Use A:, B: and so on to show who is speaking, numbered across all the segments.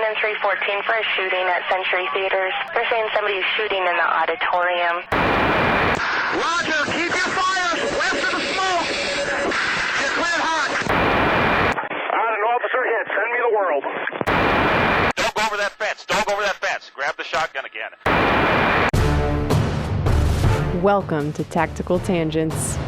A: in 314 for a shooting at Century Theaters. They're saying somebody's shooting in the auditorium.
B: Roger, keep your fires west of the smoke. You're cleared hot. An officer hit. Send me the world.
C: Don't go over that fence. Don't go over that fence. Grab the shotgun again.
D: Welcome to Tactical Tangents.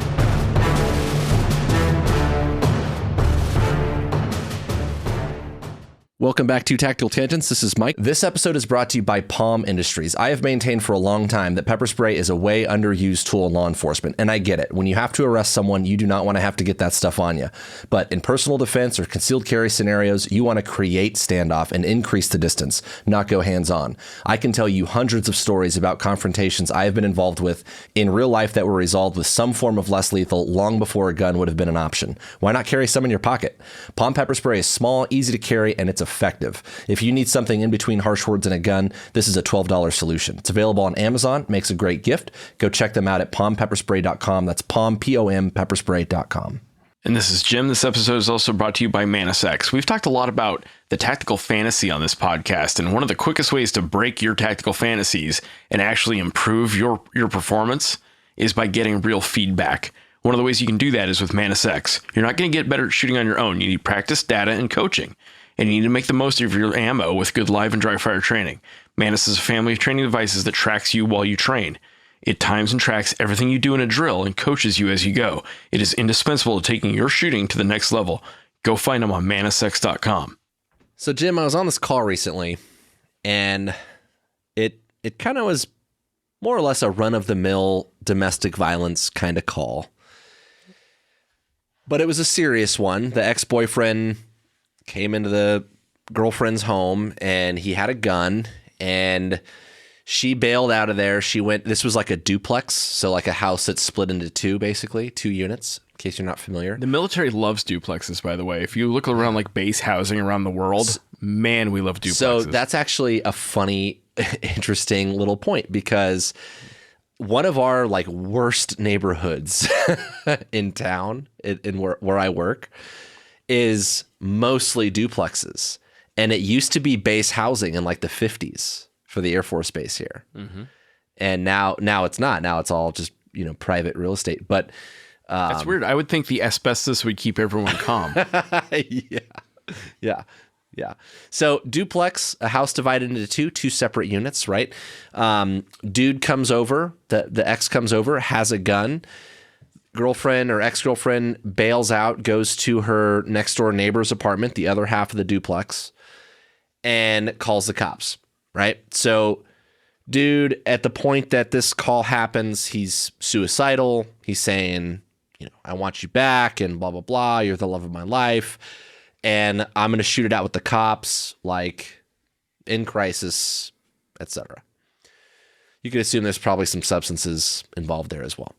E: Welcome back to Tactical Tangents. This is Mike. This episode is brought to you by Palm Industries. I have maintained for a long time that pepper spray is a way underused tool in law enforcement, and I get it. When you have to arrest someone, you do not want to have to get that stuff on you. But in personal defense or concealed carry scenarios, you want to create standoff and increase the distance, not go hands-on. I can tell you hundreds of stories about confrontations I have been involved with in real life that were resolved with some form of less lethal long before a gun would have been an option. Why not carry some in your pocket? Palm pepper spray is small, easy to carry, and it's effective. If you need something in between harsh words and a gun, this is a $12 solution. It's available on Amazon, makes a great gift. Go check them out at palmpepperspray.com. That's palm, P-O-M, pepperspray.com.
F: And this is Jim. This episode is also brought to you by ManusX. We've talked a lot about the tactical fantasy on this podcast, and one of the quickest ways to break your tactical fantasies and actually improve your performance is by getting real feedback. One of the ways you can do that is with ManusX. You're not going to get better at shooting on your own. You need practice, data, and coaching. And you need to make the most of your ammo with good live and dry fire training. Manus is a family of training devices that tracks you while you train. It times and tracks everything you do in a drill and coaches you as you go. It is indispensable to taking your shooting to the next level. Go find them on manusx.com.
E: So, Jim, I was on this call recently, and it kind of was more or less a run-of-the-mill domestic violence kind of call. But it was a serious one. The ex-boyfriend came into the girlfriend's home and he had a gun and she bailed out of there. This was like a duplex. So like a house that's split into two, basically 2 units, in case you're not familiar.
F: The military loves duplexes, by the way. If you look around like base housing around the world, man, we love duplexes.
E: So that's actually a funny, interesting little point, because one of our like worst neighborhoods in town, in where I work, is mostly duplexes, and it used to be base housing in like the 50s for the Air Force Base here. Mm-hmm. And now it's not. Now it's all just, private real estate. But
F: that's weird. I would think the asbestos would keep everyone calm.
E: Yeah. So duplex, a house divided into two separate units, right? Dude comes over, the ex comes over, has a gun. Girlfriend or ex-girlfriend bails out, goes to her next door neighbor's apartment, the other half of the duplex, and calls the cops, right? So dude, at the point that this call happens, he's suicidal. He's saying, I want you back and blah, blah, blah. You're the love of my life. And I'm going to shoot it out with the cops, like in crisis, etc. You could assume there's probably some substances involved there as well.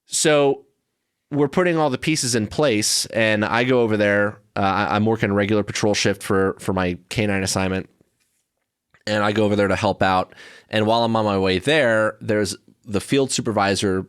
E: So we're putting all the pieces in place, and I go over there. I'm working a regular patrol shift for my K-9 assignment, and I go over there to help out. And while I'm on my way there, there's the field supervisor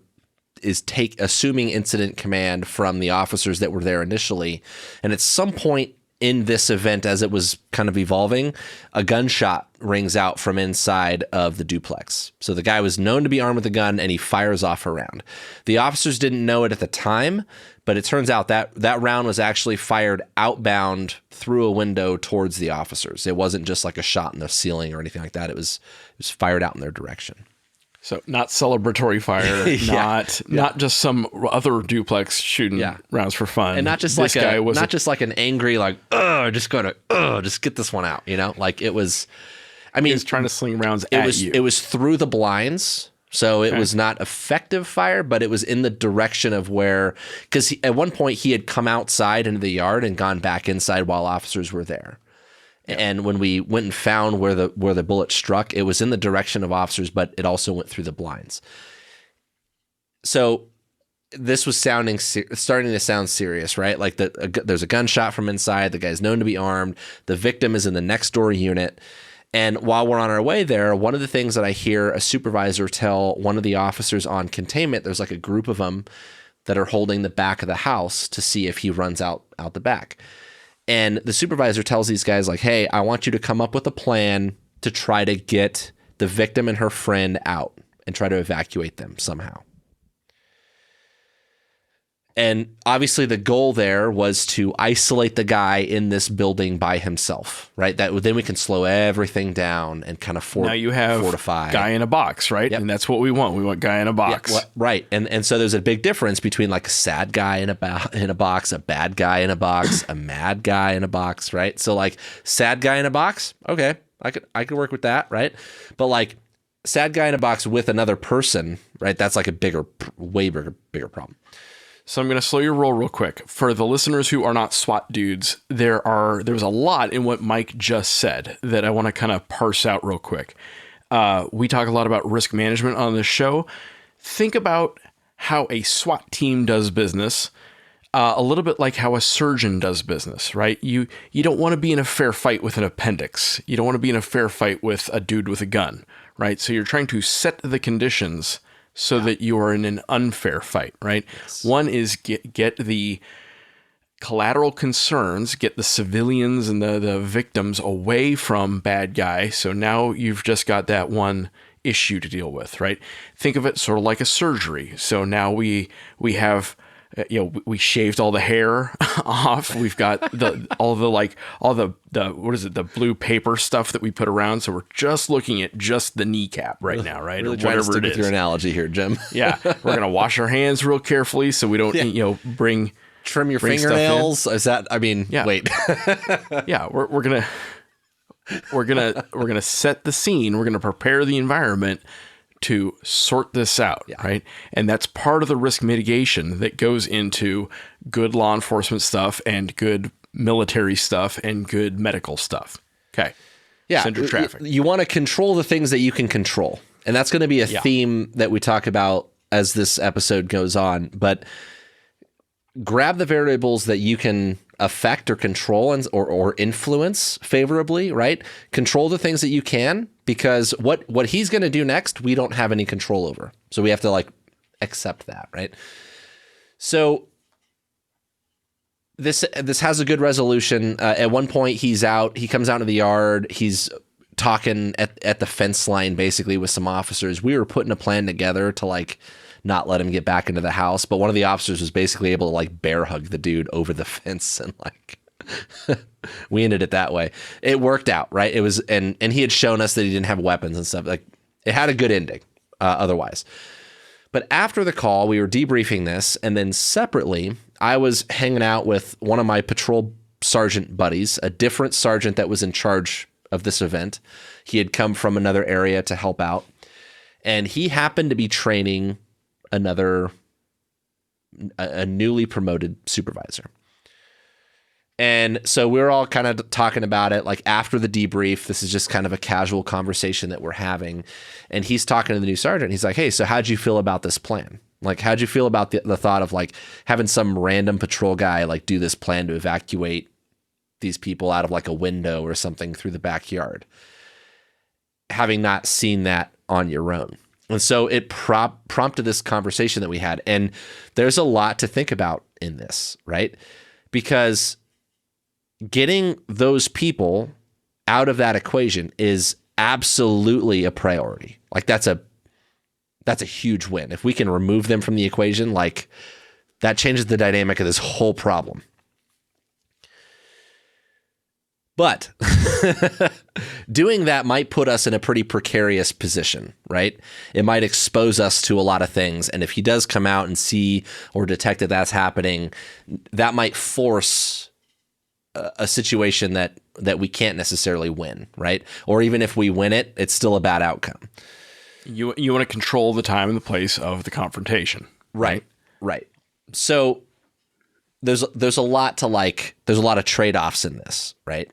E: is assuming incident command from the officers that were there initially. And at some point in this event, as it was kind of evolving, a gunshot rings out from inside of the duplex. So the guy was known to be armed with a gun, and he fires off a round. The officers didn't know it at the time, but it turns out that round was actually fired outbound through a window towards the officers. It wasn't just like a shot in the ceiling or anything like that. It was fired out in their direction.
F: So not celebratory fire, not just some other duplex shooting rounds for fun,
E: and not just like an angry just get this one out, like it was. I mean,
F: he was trying to sling rounds at you.
E: It was through the blinds, so it was not effective fire, but it was in the direction of where, because at one point he had come outside into the yard and gone back inside while officers were there. And when we went and found where the bullet struck, it was in the direction of officers, but it also went through the blinds. So this was starting to sound serious, right? Like there's a gunshot from inside. The guy's known to be armed. The victim is in the next door unit. And while we're on our way there, one of the things that I hear a supervisor tell one of the officers on containment, there's like a group of them that are holding the back of the house to see if he runs out the back. And the supervisor tells these guys like, hey, I want you to come up with a plan to try to get the victim and her friend out and try to evacuate them somehow. And obviously the goal there was to isolate the guy in this building by himself, right? That then we can slow everything down and kind of fortify.
F: Now you have guy in a box, right?
E: Yep.
F: And that's what we want. We want guy in a box.
E: Yeah, right. And so there's a big difference between like a sad guy in a box, a bad guy in a box, a mad guy in a box, right? So like sad guy in a box, okay, I could work with that, right? But like sad guy in a box with another person, right? That's like a way bigger problem.
F: So I'm going to slow your roll real quick. For the listeners who are not SWAT dudes, there was a lot in what Mike just said that I want to kind of parse out real quick. We talk a lot about risk management on this show. Think about how a SWAT team does business, a little bit like how a surgeon does business, right? You don't want to be in a fair fight with an appendix. You don't want to be in a fair fight with a dude with a gun, right? So you're trying to set the conditions so that you are in an unfair fight, right? Yes. One is get the collateral concerns, get the civilians and the victims away from bad guy. So now you've just got that one issue to deal with, right? Think of it sort of like a surgery. So now we have, we shaved all the hair off. We've got all the blue paper stuff that we put around. So we're just looking at just the kneecap right now, right?
E: Really trying to stick with your analogy here, Jim.
F: Yeah, we're gonna wash our hands real carefully so we don't,
E: trim your fingernails. Is that? I mean,
F: yeah.
E: Wait.
F: Yeah, we're gonna set the scene. We're gonna prepare the environment to sort this out, right? And that's part of the risk mitigation that goes into good law enforcement stuff and good military stuff and good medical stuff. Okay.
E: Yeah.
F: Center traffic.
E: You want to control the things that you can control. And that's going to be a theme that we talk about as this episode goes on. But grab the variables that you can affect or control or influence favorably, right? Control the things that you can, because what he's going to do next, we don't have any control over. So we have to accept that, right? So this has a good resolution. At one point he comes out into the yard. He's talking at the fence line basically with some officers. We were putting a plan together to not let him get back into the house. But one of the officers was basically able to bear hug the dude over the fence and we ended it that way. It worked out, right? It was, and he had shown us that he didn't have weapons and stuff. It had a good ending otherwise. But after the call, we were debriefing this. And then separately, I was hanging out with one of my patrol sergeant buddies, a different sergeant that was in charge of this event. He had come from another area to help out. And he happened to be training a newly promoted supervisor. And so we're all kind of talking about it after the debrief. This is just kind of a casual conversation that we're having. And he's talking to the new sergeant. He's like, hey, so how'd you feel about this plan? How'd you feel about the thought of having some random patrol guy do this plan to evacuate these people out of a window or something through the backyard, having not seen that on your own? And so it prompted this conversation that we had. And there's a lot to think about in this, right? Because getting those people out of that equation is absolutely a priority. That's a huge win. If we can remove them from the equation, that changes the dynamic of this whole problem. But doing that might put us in a pretty precarious position, right? It might expose us to a lot of things. And if he does come out and see or detect that that's happening, that might force a situation that we can't necessarily win, right? Or even if we win it, it's still a bad outcome.
F: You want to control the time and the place of the confrontation.
E: Right. So there's a lot there's a lot of trade-offs in this, right?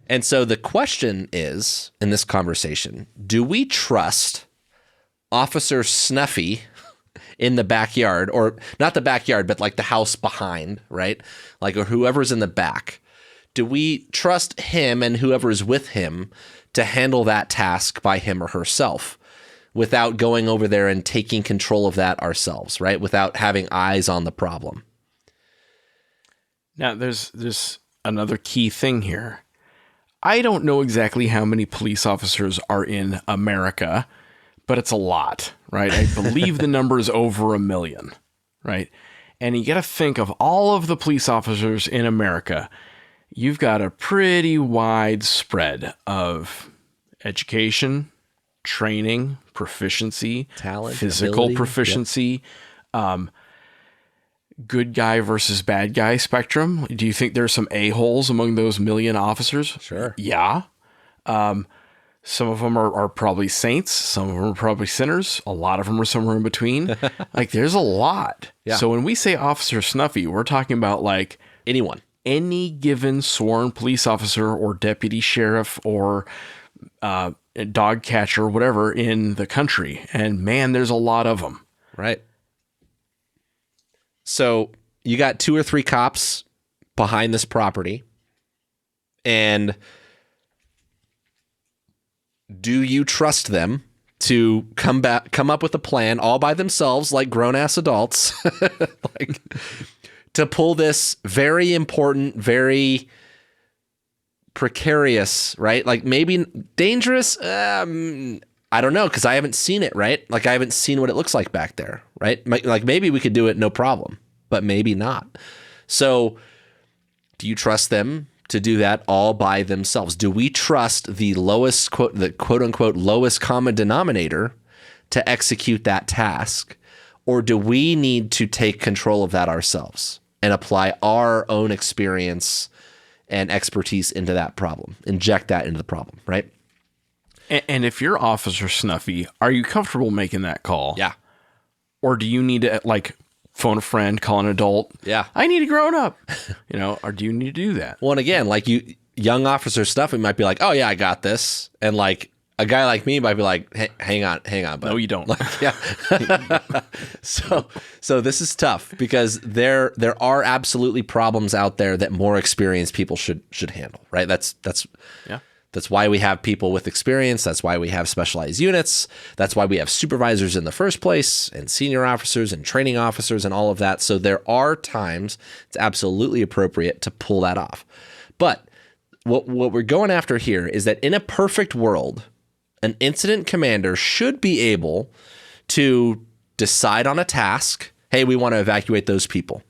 E: And so the question is, in this conversation, do we trust Officer Snuffy in the backyard, or not the backyard, but the house behind, right? Or whoever's in the back. Do we trust him and whoever's with him to handle that task by him or herself without going over there and taking control of that ourselves, right? Without having eyes on the problem.
F: Now, there's another key thing here. I don't know exactly how many police officers are in America, but it's a lot, right? I believe the number is over 1 million, right? And you got to think of all of the police officers in America. You've got a pretty wide spread of education, training, proficiency,
E: talent,
F: physical
E: ability.
F: proficiency, good guy versus bad guy spectrum. Do you think there's some a-holes among those million officers?
E: Sure.
F: Yeah. Some of them are probably saints. Some of them are probably sinners. A lot of them are somewhere in between. Like, there's a lot.
E: Yeah.
F: So when we say Officer Snuffy, we're talking about like
E: Anyone.
F: any given sworn police officer or deputy sheriff or dog catcher, whatever, in the country. And man, there's a lot of them.
E: Right. So you got 2 or 3 cops behind this property, and do you trust them to come up with a plan all by themselves, like grown-ass adults, like to pull this very important, very precarious, right? Like maybe dangerous. I don't know, because I haven't seen it, right? Like I haven't seen what it looks like back there, right? Like maybe we could do it no problem, but maybe not. So do you trust them to do that all by themselves? Do we trust the lowest, the quote unquote lowest common denominator to execute that task? Or do we need to take control of that ourselves and apply our own experience and expertise into that problem, inject that into the problem, right?
F: And if you're Officer Snuffy, are you comfortable making that call?
E: Yeah.
F: Or do you need to like phone a friend, call an adult?
E: Yeah.
F: I need a grown up, or do you need to do that?
E: Well, and again, like young officer stuff, it might be like, oh yeah, I got this. And like a guy like me might be like, hey, hang on, bud.
F: No, you don't.
E: Like, yeah. So this is tough because there are absolutely problems out there that more experienced people should handle, right? That's why we have people with experience. That's why we have specialized units. That's why we have supervisors in the first place and senior officers and training officers and all of that. So there are times it's absolutely appropriate to pull that off. But what we're going after here is that in a perfect world, an incident commander should be able to decide on a task. Hey, we want to evacuate those people,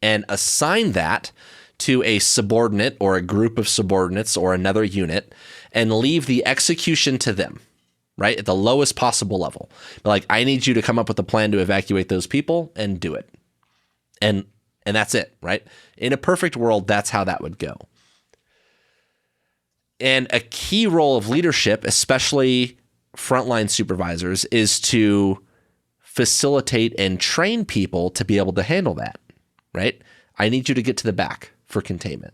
E: and assign that to a subordinate or a group of subordinates or another unit, and leave the execution to them, right? At the lowest possible level. Like, I need you to come up with a plan to evacuate those people and do it. And that's it, right? In a perfect world, that's how that would go. And a key role of leadership, especially frontline supervisors, is to facilitate and train people to be able to handle that, right? I need you to get to the back for containment.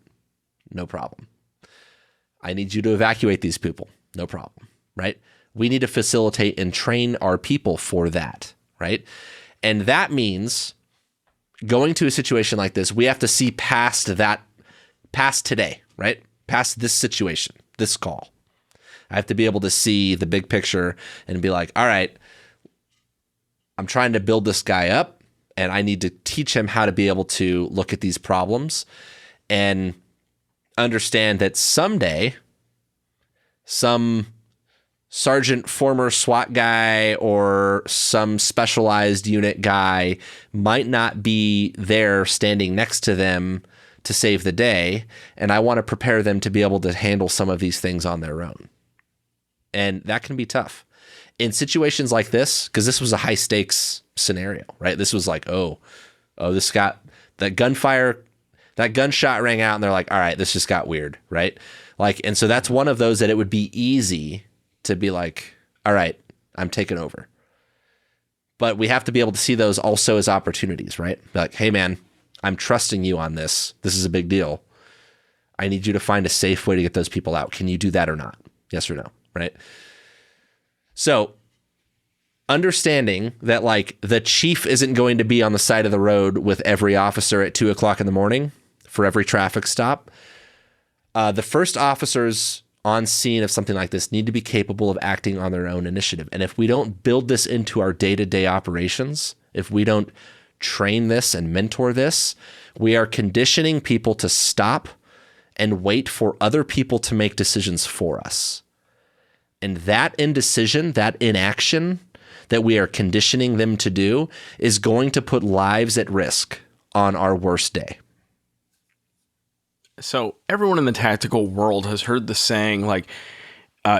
E: No problem. I need you to evacuate these people. No problem, right? We need to facilitate and train our people for that, right? And that means going to a situation like this, we have to see past today, right? Past this situation, this call. I have to be able to see the big picture and be like, all right, I'm trying to build this guy up, and I need to teach him how to be able to look at these problems and understand that someday some sergeant, former SWAT guy, or some specialized unit guy might not be there standing next to them to save the day, and I want to prepare them to be able to handle some of these things on their own. And that can be tough. In situations like this, because this was a high stakes scenario, right? This was like, this got that gunfire, that gunshot rang out, and they're like, all right, this just got weird, right? Like, and so that's one of those that it would be easy to be like, all right, I'm taking over. But we have to be able to see those also as opportunities, right? Like, hey man, I'm trusting you on this. This is a big deal. I need you to find a safe way to get those people out. Can you do that or not? Yes or no, right? So understanding that like the chief isn't going to be on the side of the road with every officer at 2:00 in the morning for every traffic stop. The first officers on scene of something like this need to be capable of acting on their own initiative. And if we don't build this into our day-to-day operations, if we don't train this and mentor this, we are conditioning people to stop and wait for other people to make decisions for us. And that indecision, that inaction that we are conditioning them to do is going to put lives at risk on our worst day.
F: So everyone in the tactical world has heard the saying, like,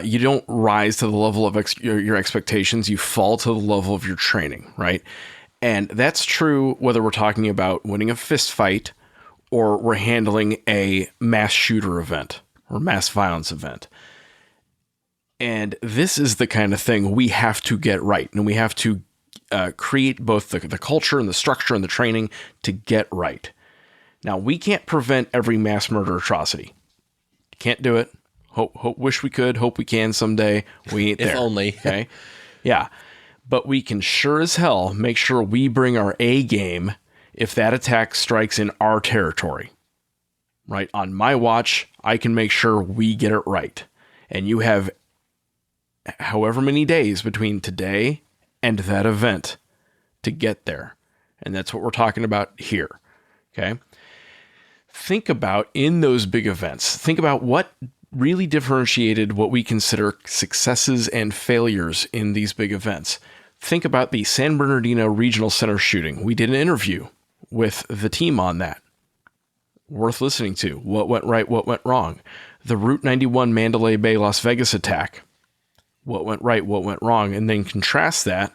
F: you don't rise to the level of your expectations, you fall to the level of your training, right? And that's true whether we're talking about winning a fist fight or we're handling a mass shooter event or mass violence event. And this is the kind of thing we have to get right. And we have to create both the culture and the structure and the training to get right. Now, we can't prevent every mass murder atrocity. Can't do it. Wish we could. Hope we can someday. We ain't there.
E: If only.
F: Okay. Yeah. But we can sure as hell make sure we bring our A game if that attack strikes in our territory. Right? On my watch, I can make sure we get it right. And you have however many days between today and that event to get there. And that's what we're talking about here. Okay? Think about in those big events, think about what really differentiated what we consider successes and failures in these big events. Think about the San Bernardino Regional Center shooting. We did an interview with the team on that. Worth listening to. What went right, what went wrong. The Route 91 Mandalay Bay, Las Vegas attack. What went right, what went wrong. And then contrast that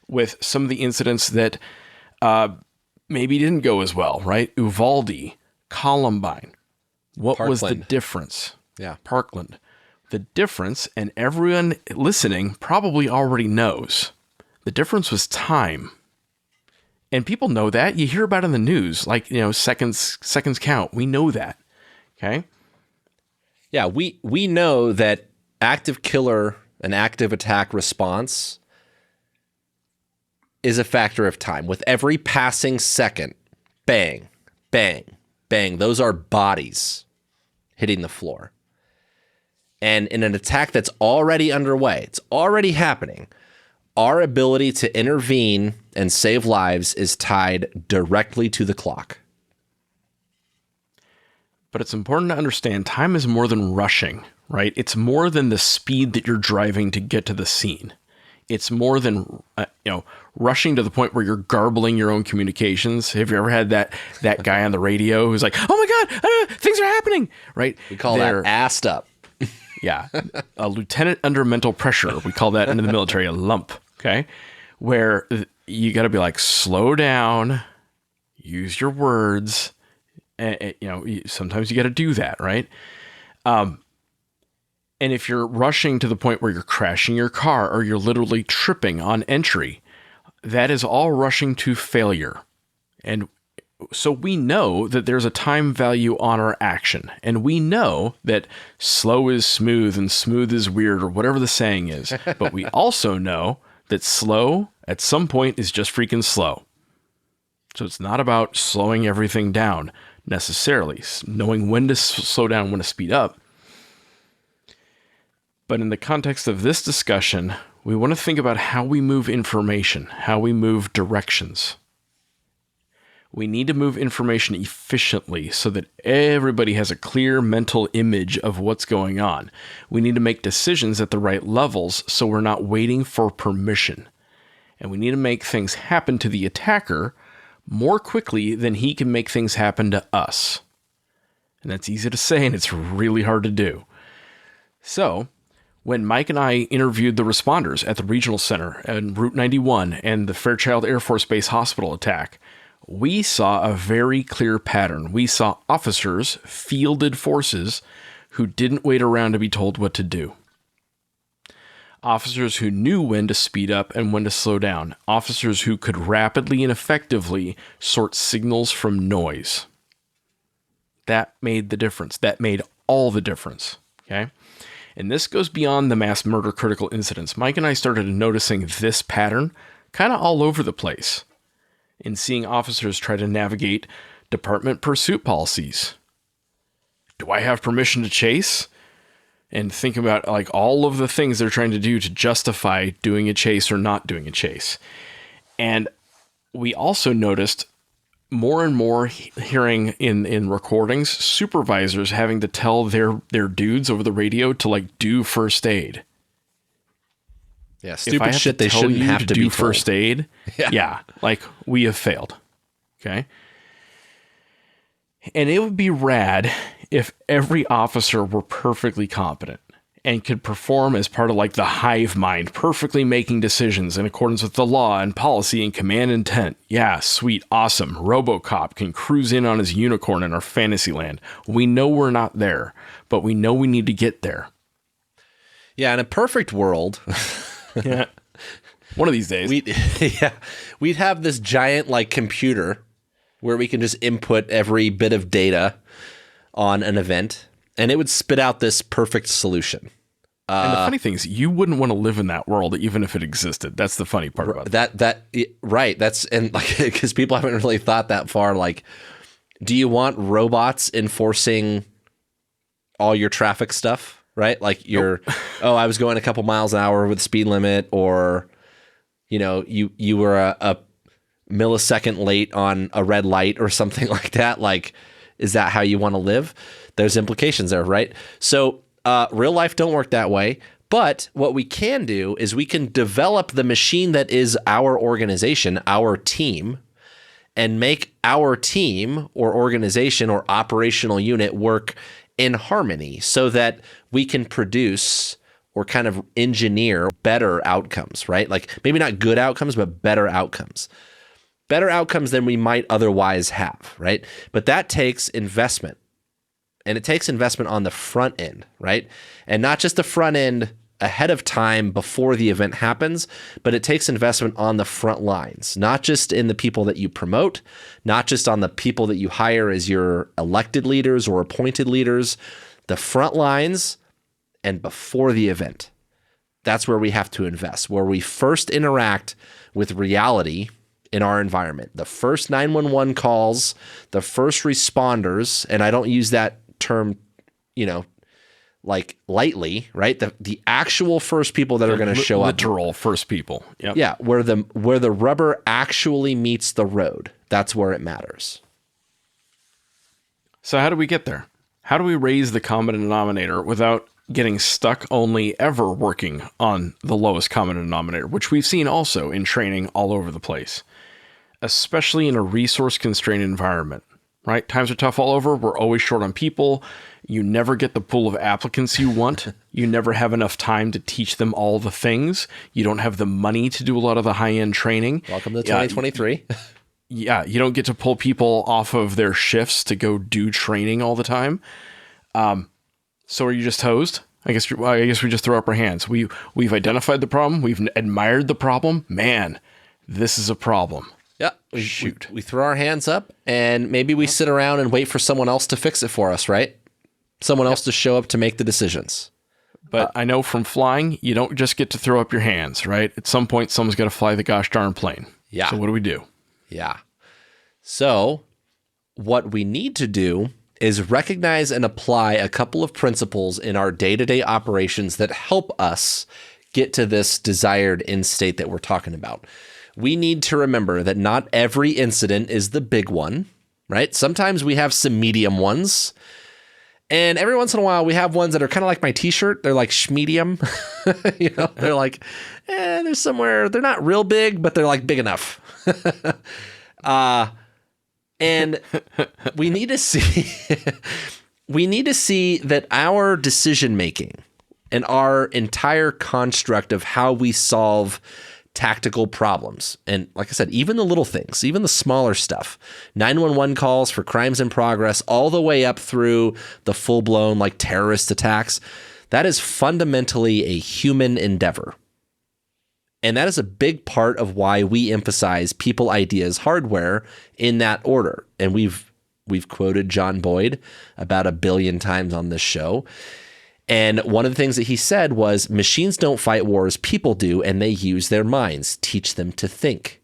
F: with some of the incidents that maybe didn't go as well, right? Uvalde, Columbine. What was the difference?
E: Yeah.
F: Parkland. The difference, and everyone listening probably already knows, the difference was time. And people know that. You hear about it in the news, like, seconds count. We know that. Okay?
E: Yeah, we know that active killer and active attack response is a factor of time. With every passing second, bang, bang, bang. Those are bodies hitting the floor. And in an attack that's already underway, it's already happening, our ability to intervene and save lives is tied directly to the clock.
F: But it's important to understand time is more than rushing, right? It's more than the speed that you're driving to get to the scene. It's more than, rushing to the point where you're garbling your own communications. Have you ever had that guy on the radio who's like, oh my God, things are happening, right?
E: We call that assed up.
F: Yeah. A lieutenant under mental pressure. We call that in the military a lump. Okay. Where you got to be like, slow down, use your words. And, sometimes you got to do that. Right. And if you're rushing to the point where you're crashing your car or you're literally tripping on entry, that is all rushing to failure. And so we know that there's a time value on our action. And we know that slow is smooth and smooth is weird or whatever the saying is. But we also know that slow at some point is just freaking slow. So it's not about slowing everything down necessarily, knowing when to slow down, when to speed up. But in the context of this discussion, we want to think about how we move information, how we move directions. We need to move information efficiently so that everybody has a clear mental image of what's going on. We need to make decisions at the right levels so we're not waiting for permission. And we need to make things happen to the attacker more quickly than he can make things happen to us. And that's easy to say, and it's really hard to do. So, when Mike and I interviewed the responders at the Regional Center and Route 91 and the Fairchild Air Force Base Hospital attack, we saw a very clear pattern. We saw officers, fielded forces, who didn't wait around to be told what to do. Officers who knew when to speed up and when to slow down. Officers who could rapidly and effectively sort signals from noise. That made the difference. That made all the difference. Okay? And this goes beyond the mass murder critical incidents. Mike and I started noticing this pattern kind of all over the place in seeing officers try to navigate department pursuit policies. Do I have permission to chase? And think about like all of the things they're trying to do to justify doing a chase or not doing a chase. And we also noticed more and more hearing in recordings, supervisors having to tell their dudes over the radio to like do first aid.
E: Yeah,
F: If I
E: stupid
F: have
E: shit
F: to
E: they
F: tell
E: shouldn't
F: you
E: have
F: to
E: to
F: do
E: be
F: first
E: told.
F: aid, yeah, like we have failed. Okay. And it would be rad if every officer were perfectly competent and could perform as part of like the hive mind, perfectly making decisions in accordance with the law and policy and command intent. Yeah, sweet, awesome. RoboCop can cruise in on his unicorn in our fantasy land. We know we're not there, but we know we need to get there.
E: Yeah, in a perfect world,
F: Yeah. One of these days.
E: we'd have this giant like computer where we can just input every bit of data on an event, and it would spit out this perfect solution.
F: And the funny thing is, you wouldn't want to live in that world, even if it existed. That's the funny part about it.
E: Right. That's, and like, because people haven't really thought that far. Like, do you want robots enforcing all your traffic stuff? Right? Like oh, I was going a couple miles an hour with the speed limit, or, you know, you were a millisecond late on a red light or something like that. Like, is that how you want to live? There's implications there, right? So real life don't work that way. But what we can do is we can develop the machine that is our organization, our team, and make our team or organization or operational unit work in harmony so that we can produce or kind of engineer better outcomes, right? Like maybe not good outcomes, but better outcomes. Better outcomes than we might otherwise have, right? But that takes investment. And it takes investment on the front end, right? And not just the front end ahead of time before the event happens, but it takes investment on the front lines, not just in the people that you promote, not just on the people that you hire as your elected leaders or appointed leaders, the front lines and before the event. That's where we have to invest, where we first interact with reality in our environment. The first 911 calls, the first responders, and I don't use that term, you know, like lightly, right? The actual first people that are going to show up.
F: Literal first people. Yep.
E: Yeah, where the rubber actually meets the road. That's where it matters.
F: So how do we get there? How do we raise the common denominator without getting stuck only ever working on the lowest common denominator, which we've seen also in training all over the place, especially in a resource-constrained environment, right? Times are tough all over. We're always short on people. You never get the pool of applicants you want. You never have enough time to teach them all the things. You don't have the money to do a lot of the high-end training.
E: Welcome to 2023.
F: Yeah, you don't get to pull people off of their shifts to go do training all the time. So are you just hosed? I guess we just throw up our hands. We've identified the problem. We've admired the problem. Man, this is a problem.
E: Yeah. We throw our hands up and maybe we sit around and wait for someone else to fix it for us, right? Someone else to show up to make the decisions.
F: But I know from flying, you don't just get to throw up your hands, right? At some point, someone's got to fly the gosh darn plane.
E: Yeah.
F: So what do we do?
E: Yeah. So what we need to do is recognize and apply a couple of principles in our day-to-day operations that help us get to this desired end state that we're talking about. We need to remember that not every incident is the big one, right? Sometimes we have some medium ones. And every once in a while, we have ones that are kind of like my t-shirt. They're like schmedium. You know, they're like, they're somewhere. They're not real big, but they're like big enough. And we need to see that our decision making and our entire construct of how we solve tactical problems, and like I said, even the little things, even the smaller stuff, 911 calls for crimes in progress, all the way up through the full-blown like terrorist attacks, that is fundamentally a human endeavor. And that is a big part of why we emphasize people, ideas, hardware in that order. And we've quoted John Boyd about 1 billion times on this show. And one of the things that he said was, machines don't fight wars, people do, and they use their minds. Teach them to think.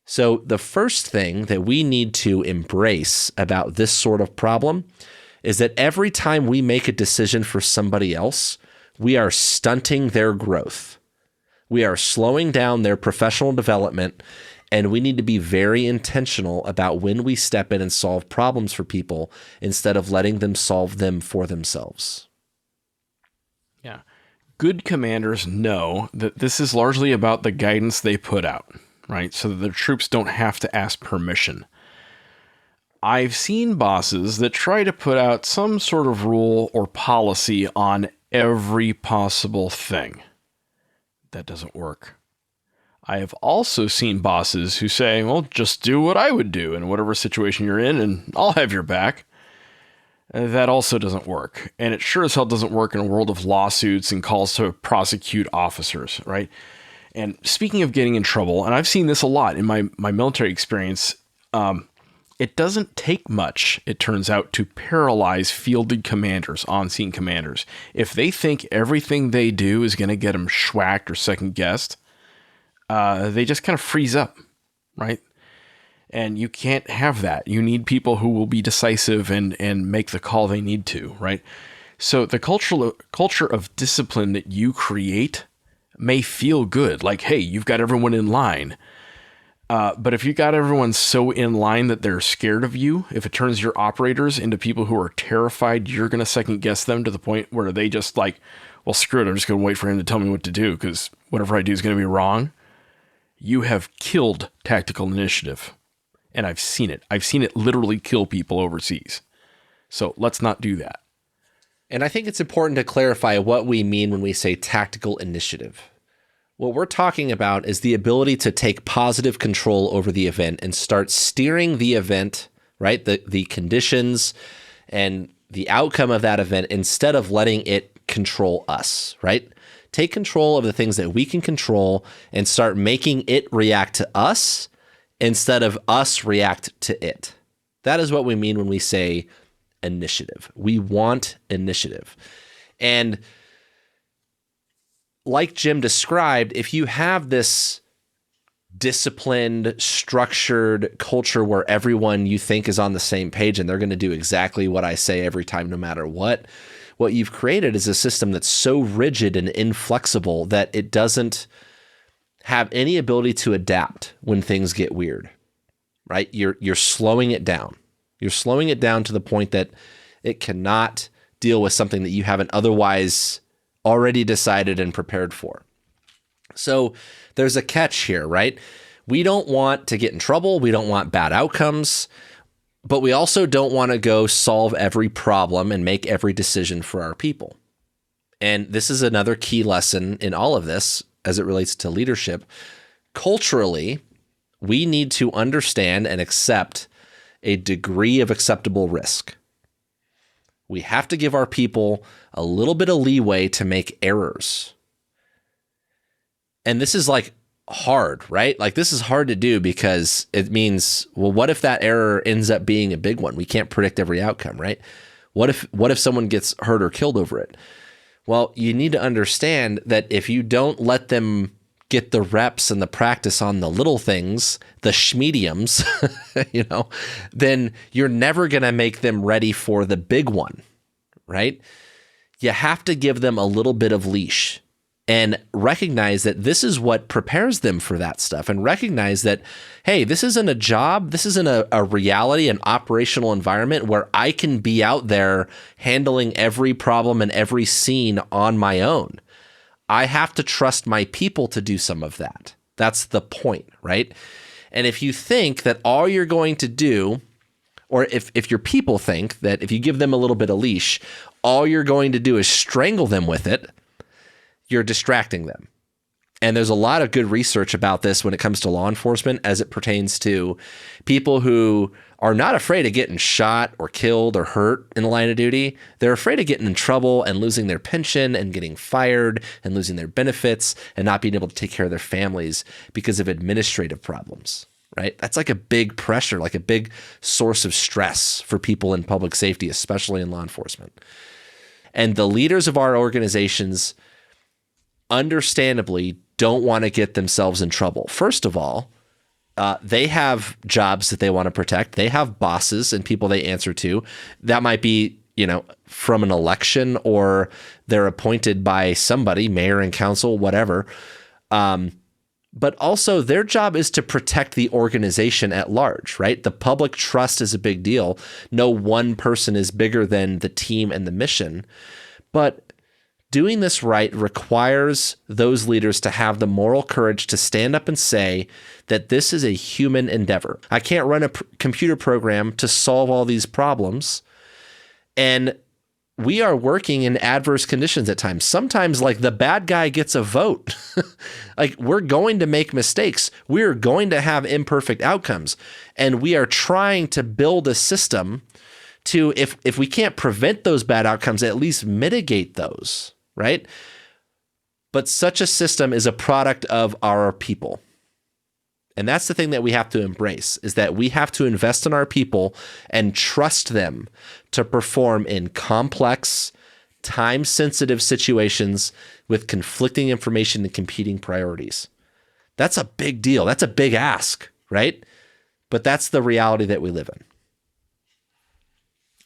E: So the first thing that we need to embrace about this sort of problem is that every time we make a decision for somebody else, we are stunting their growth. We are slowing down their professional development, And we need to be very intentional about when we step in and solve problems for people instead of letting them solve them for themselves.
F: Yeah. Good commanders know that this is largely about the guidance they put out, right? So that their troops don't have to ask permission. I've seen bosses that try to put out some sort of rule or policy on every possible thing. That doesn't work. I have also seen bosses who say, well, just do what I would do in whatever situation you're in, and I'll have your back. That also doesn't work. And it sure as hell doesn't work in a world of lawsuits and calls to prosecute officers, right? And speaking of getting in trouble, and I've seen this a lot in my military experience, it doesn't take much, it turns out, to paralyze fielded commanders, on-scene commanders. If they think everything they do is going to get them schwacked or second-guessed, they just kind of freeze up, right? And you can't have that. You need people who will be decisive and make the call they need to, right? So the culture of discipline that you create may feel good, like, hey, you've got everyone in line. But if you got everyone so in line that they're scared of you, if it turns your operators into people who are terrified you're going to second guess them to the point where they just like, well, screw it, I'm just going to wait for him to tell me what to do because whatever I do is going to be wrong. You have killed tactical initiative. And I've seen it. I've seen it literally kill people overseas. So let's not do that.
E: And I think it's important to clarify what we mean when we say tactical initiative. What we're talking about is the ability to take positive control over the event and start steering the event, right? The conditions and the outcome of that event instead of letting it control us, right? Take control of the things that we can control and start making it react to us instead of us react to it. That is what we mean when we say initiative. We want initiative. And like Jim described, if you have this disciplined, structured culture where everyone you think is on the same page and they're going to do exactly what I say every time, no matter what you've created is a system that's so rigid and inflexible that it doesn't have any ability to adapt when things get weird, right? You're slowing it down. You're slowing it down to the point that it cannot deal with something that you haven't otherwise already decided and prepared for. So there's a catch here, right? We don't want to get in trouble. We don't want bad outcomes, but we also don't want to go solve every problem and make every decision for our people. And this is another key lesson in all of this as it relates to leadership. Culturally, we need to understand and accept a degree of acceptable risk. We have to give our people a little bit of leeway to make errors. And this is like hard, right? Like this is hard to do because it means, well, what if that error ends up being a big one? We can't predict every outcome, right? What if someone gets hurt or killed over it? Well, you need to understand that if you don't let them get the reps and the practice on the little things, the schmediums, then you're never going to make them ready for the big one, right? You have to give them a little bit of leash and recognize that this is what prepares them for that stuff, and recognize that, hey, this isn't a job. This isn't a reality, an operational environment where I can be out there handling every problem and every scene on my own. I have to trust my people to do some of that. That's the point, right? And if you think that all you're going to do, or if your people think that if you give them a little bit of leash, all you're going to do is strangle them with it, you're distracting them. And there's a lot of good research about this when it comes to law enforcement as it pertains to people who are not afraid of getting shot or killed or hurt in the line of duty. They're afraid of getting in trouble and losing their pension and getting fired and losing their benefits and not being able to take care of their families because of administrative problems, right? That's like a big pressure, like a big source of stress for people in public safety, especially in law enforcement. And the leaders of our organizations understandably don't want to get themselves in trouble. First of all, they have jobs that they want to protect. They have bosses and people they answer to. That might be, from an election, or they're appointed by somebody, mayor and council, whatever. but also their job is to protect the organization at large, right? The public trust is a big deal. No one person is bigger than the team and the mission. But doing this right requires those leaders to have the moral courage to stand up and say that this is a human endeavor. I can't run a computer program to solve all these problems. And we are working in adverse conditions at times. Sometimes, like, the bad guy gets a vote. Like, we're going to make mistakes. We're going to have imperfect outcomes. And we are trying to build a system to, if we can't prevent those bad outcomes, at least mitigate those, right? But such a system is a product of our people. And that's the thing that we have to embrace, is that we have to invest in our people and trust them to perform in complex, time-sensitive situations with conflicting information and competing priorities. That's a big deal. That's a big ask, right? But that's the reality that we live in.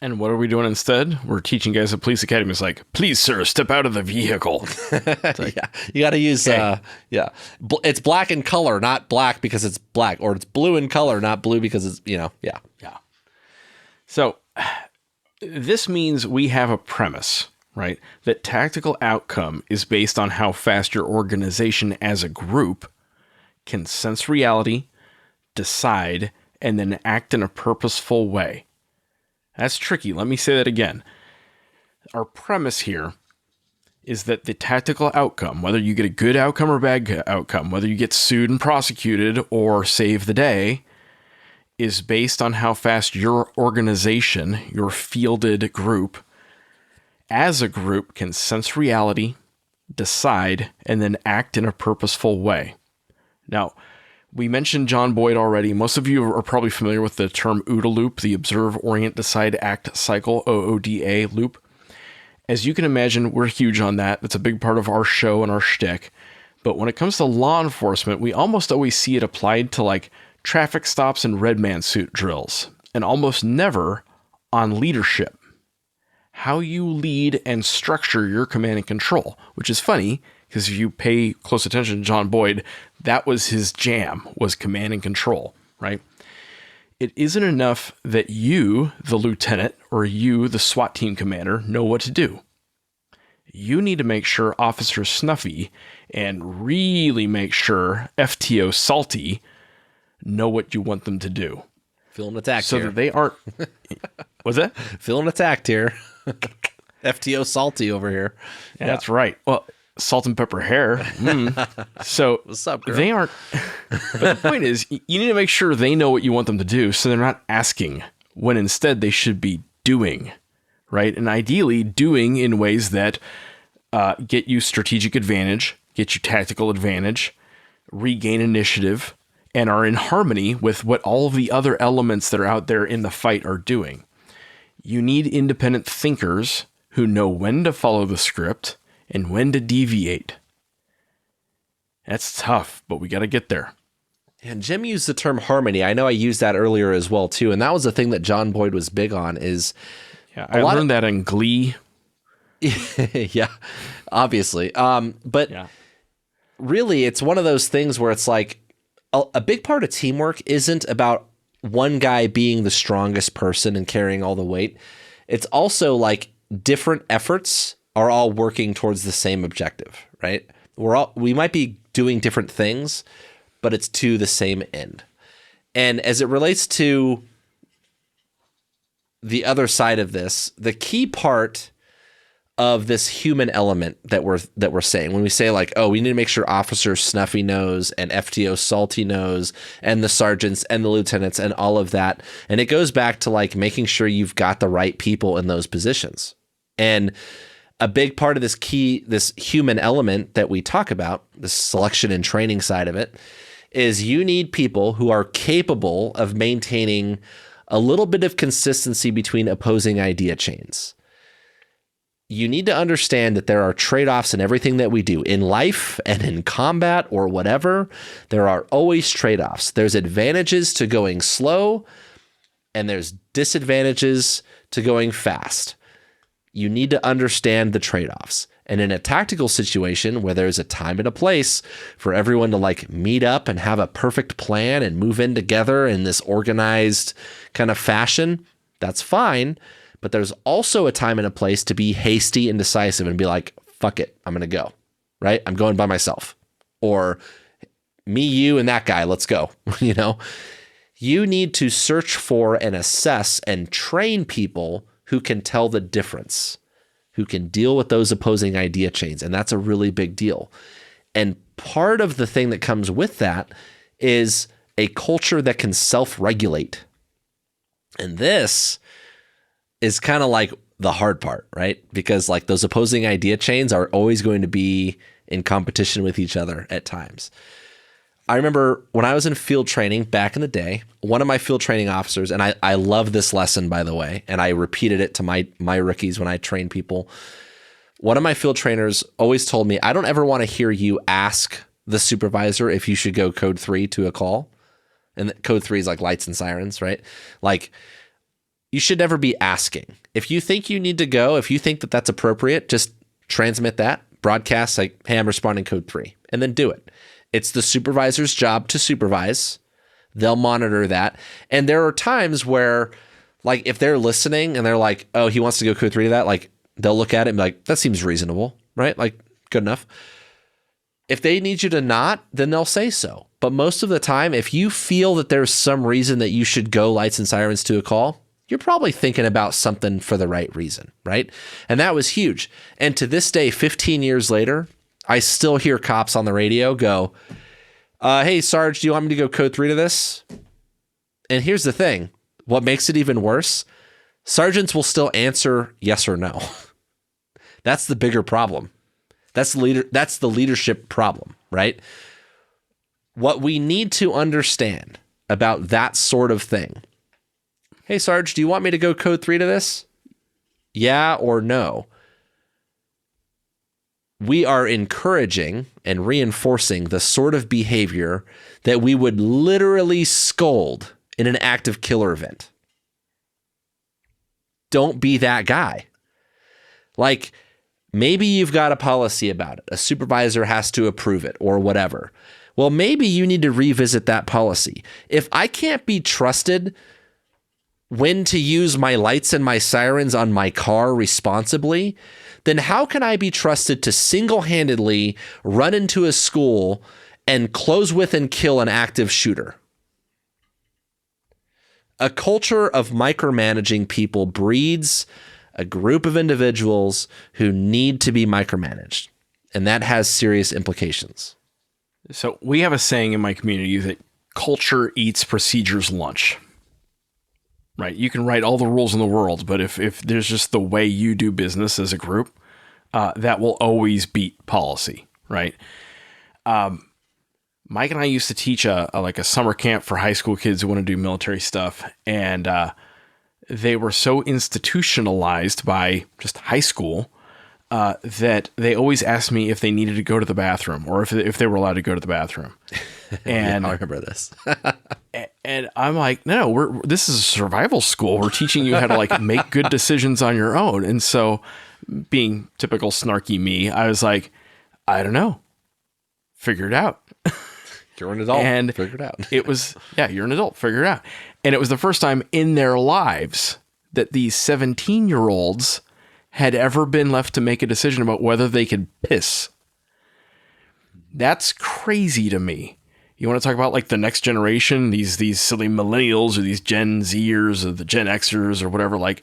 F: And what are we doing instead? We're teaching guys at police academy. It's like, please, sir, step out of the vehicle.
E: Like, yeah, you got to use, it's black in color, not black because it's black, or it's blue in color, not blue because it's, yeah.
F: So this means we have a premise, right? That tactical outcome is based on how fast your organization as a group can sense reality, decide, and then act in a purposeful way. That's tricky. Let me say that again. Our premise here is that the tactical outcome, whether you get a good outcome or bad outcome, whether you get sued and prosecuted or save the day, is based on how fast your organization, your fielded group, as a group can sense reality, decide, and then act in a purposeful way. Now, we mentioned John Boyd already. Most of you are probably familiar with the term OODA loop, the Observe, Orient, Decide, Act Cycle, OODA loop. As you can imagine, we're huge on that. It's a big part of our show and our shtick. But when it comes to law enforcement, we almost always see it applied to like traffic stops and red man suit drills, and almost never on leadership. How you lead and structure your command and control, which is funny because if you pay close attention to John Boyd, that was his jam, was command and control, right? It isn't enough that you, the lieutenant, or you, the SWAT team commander, know what to do. You need to make sure Officer Snuffy and really make sure FTO Salty know what you want them to do.
E: Feeling attacked
F: so
E: here.
F: So that they aren't... What's that?
E: Feeling attacked here. FTO Salty over here.
F: Yeah, that's right. Well, salt and pepper hair. So
E: what's up, girl?
F: They aren't. But the point is, you need to make sure they know what you want them to do, so they're not asking when instead they should be doing, right? And ideally, doing in ways that get you strategic advantage, get you tactical advantage, regain initiative, and are in harmony with what all of the other elements that are out there in the fight are doing. You need independent thinkers who know when to follow the script and when to deviate. That's tough, but we got to get there.
E: And Jim used the term harmony. I know I used that earlier as well, too. And that was the thing that John Boyd was big on is...
F: Yeah, I learned that in Glee.
E: Yeah, obviously. But really, it's one of those things where it's like a big part of teamwork isn't about one guy being the strongest person and carrying all the weight. It's also like different efforts are all working towards the same objective, right? We might be doing different things, but it's to the same end. And as it relates to the other side of this, the key part of this human element that we're saying when we say like, oh, we need to make sure Officer Snuffy knows and FTO Salty knows and the sergeants and the lieutenants and all of that. And it goes back to like making sure you've got the right people in those positions. And a big part of this human element that we talk about, the selection and training side of it, is you need people who are capable of maintaining a little bit of consistency between opposing idea chains. You need to understand that there are trade-offs in everything that we do in life and in combat or whatever. There are always trade-offs. There's advantages to going slow and there's disadvantages to going fast. You need to understand the trade-offs. And in a tactical situation where there's a time and a place for everyone to like meet up and have a perfect plan and move in together in this organized kind of fashion, that's fine. But there's also a time and a place to be hasty and decisive and be like, fuck it, I'm going to go, right? I'm going by myself. Or me, you, and that guy, let's go. You know, you need to search for and assess and train people who can tell the difference, who can deal with those opposing idea chains. And that's a really big deal. And part of the thing that comes with that is a culture that can self-regulate. And this is kind of like the hard part, right? Because like those opposing idea chains are always going to be in competition with each other at times. I remember when I was in field training back in the day, one of my field training officers, and I love this lesson, by the way, and I repeated it to my rookies when I train people. One of my field trainers always told me, I don't ever want to hear you ask the supervisor if you should go code 3 to a call. And code 3 is like lights and sirens, right? Like, you should never be asking. If you think you need to go, if you think that that's appropriate, just transmit that, broadcast like, hey, I'm responding code 3, and then do it. It's the supervisor's job to supervise. They'll monitor that. And there are times where, like, if they're listening and they're like, oh, he wants to go code 3 to that, like, they'll look at it and be like, that seems reasonable, right? Like, good enough. If they need you to not, then they'll say so. But most of the time, if you feel that there's some reason that you should go lights and sirens to a call, you're probably thinking about something for the right reason, right? And that was huge. And to this day, 15 years later, I still hear cops on the radio go, hey, Sarge, do you want me to go code 3 to this? And here's the thing. What makes it even worse, sergeants will still answer yes or no. That's the bigger problem. That's the leadership problem, right? What we need to understand about that sort of thing. Hey, Sarge, do you want me to go code 3 to this? Yeah or no? We are encouraging and reinforcing the sort of behavior that we would literally scold in an active killer event. Don't be that guy. Like, maybe you've got a policy about it. A supervisor has to approve it or whatever. Well, maybe you need to revisit that policy. If I can't be trusted when to use my lights and my sirens on my car responsibly, then how can I be trusted to single-handedly run into a school and close with and kill an active shooter? A culture of micromanaging people breeds a group of individuals who need to be micromanaged, and that has serious implications.
F: So we have a saying in my community that culture eats procedures lunch. Right. You can write all the rules in the world, but if there's just the way you do business as a group, that will always beat policy. Right. Mike and I used to teach a summer camp for high school kids who want to do military stuff. And they were so institutionalized by just high school that they always asked me if they needed to go to the bathroom or if they were allowed to go to the bathroom. And
E: yeah, I remember this.
F: And I'm like, no, this is a survival school. We're teaching you how to like make good decisions on your own. And so, being typical snarky me, I was like, I don't know, figure it out.
E: You're an adult.
F: And
E: figure it out.
F: It was, yeah, you're an adult, figure it out. And it was the first time in their lives that these 17-year-olds had ever been left to make a decision about whether they could piss. That's crazy to me. You want to talk about like the next generation, these silly millennials or these Gen Zers or the Gen Xers or whatever, like,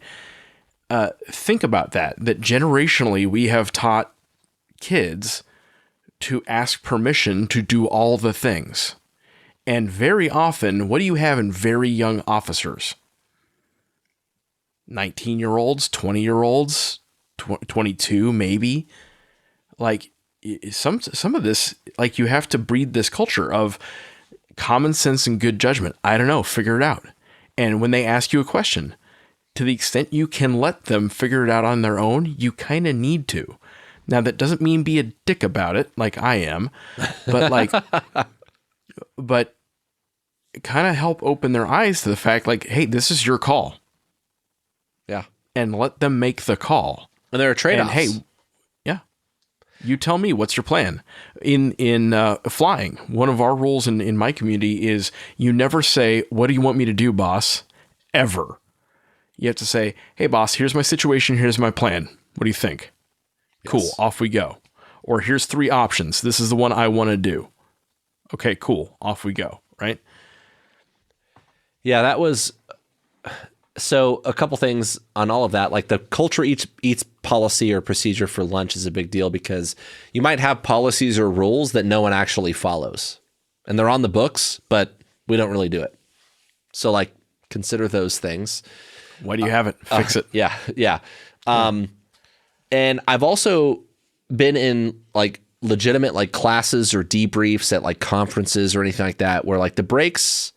F: think about that generationally we have taught kids to ask permission to do all the things. And very often, what do you have in very young officers? 19-year-olds, 20-year-olds, 22 maybe. Like, some of this, like, you have to breed this culture of common sense and good judgment. I don't know, figure it out. And when they ask you a question, to the extent you can let them figure it out on their own, you kind of need to. Now, that doesn't mean be a dick about it, like I am, but like, but kind of help open their eyes to the fact, like, hey, this is your call.
E: Yeah.
F: And let them make the call.
E: And there are trade-offs.
F: And hey, yeah. You tell me, what's your plan? In flying, one of our rules in my community is you never say, "What do you want me to do, boss?" Ever. You have to say, "Hey, boss, here's my situation. Here's my plan. What do you think?" Yes. Cool. Off we go. Or here's 3 options. This is the one I want to do. Okay, cool. Off we go. Right?
E: Yeah, that was... So a couple things on all of that, like the culture eats policy or procedure for lunch is a big deal because you might have policies or rules that no one actually follows. And they're on the books, but we don't really do it. So like consider those things.
F: Why do you have it? Fix it.
E: Yeah. Yeah. And I've also been in like legitimate like classes or debriefs at like conferences or anything like that where like the breaks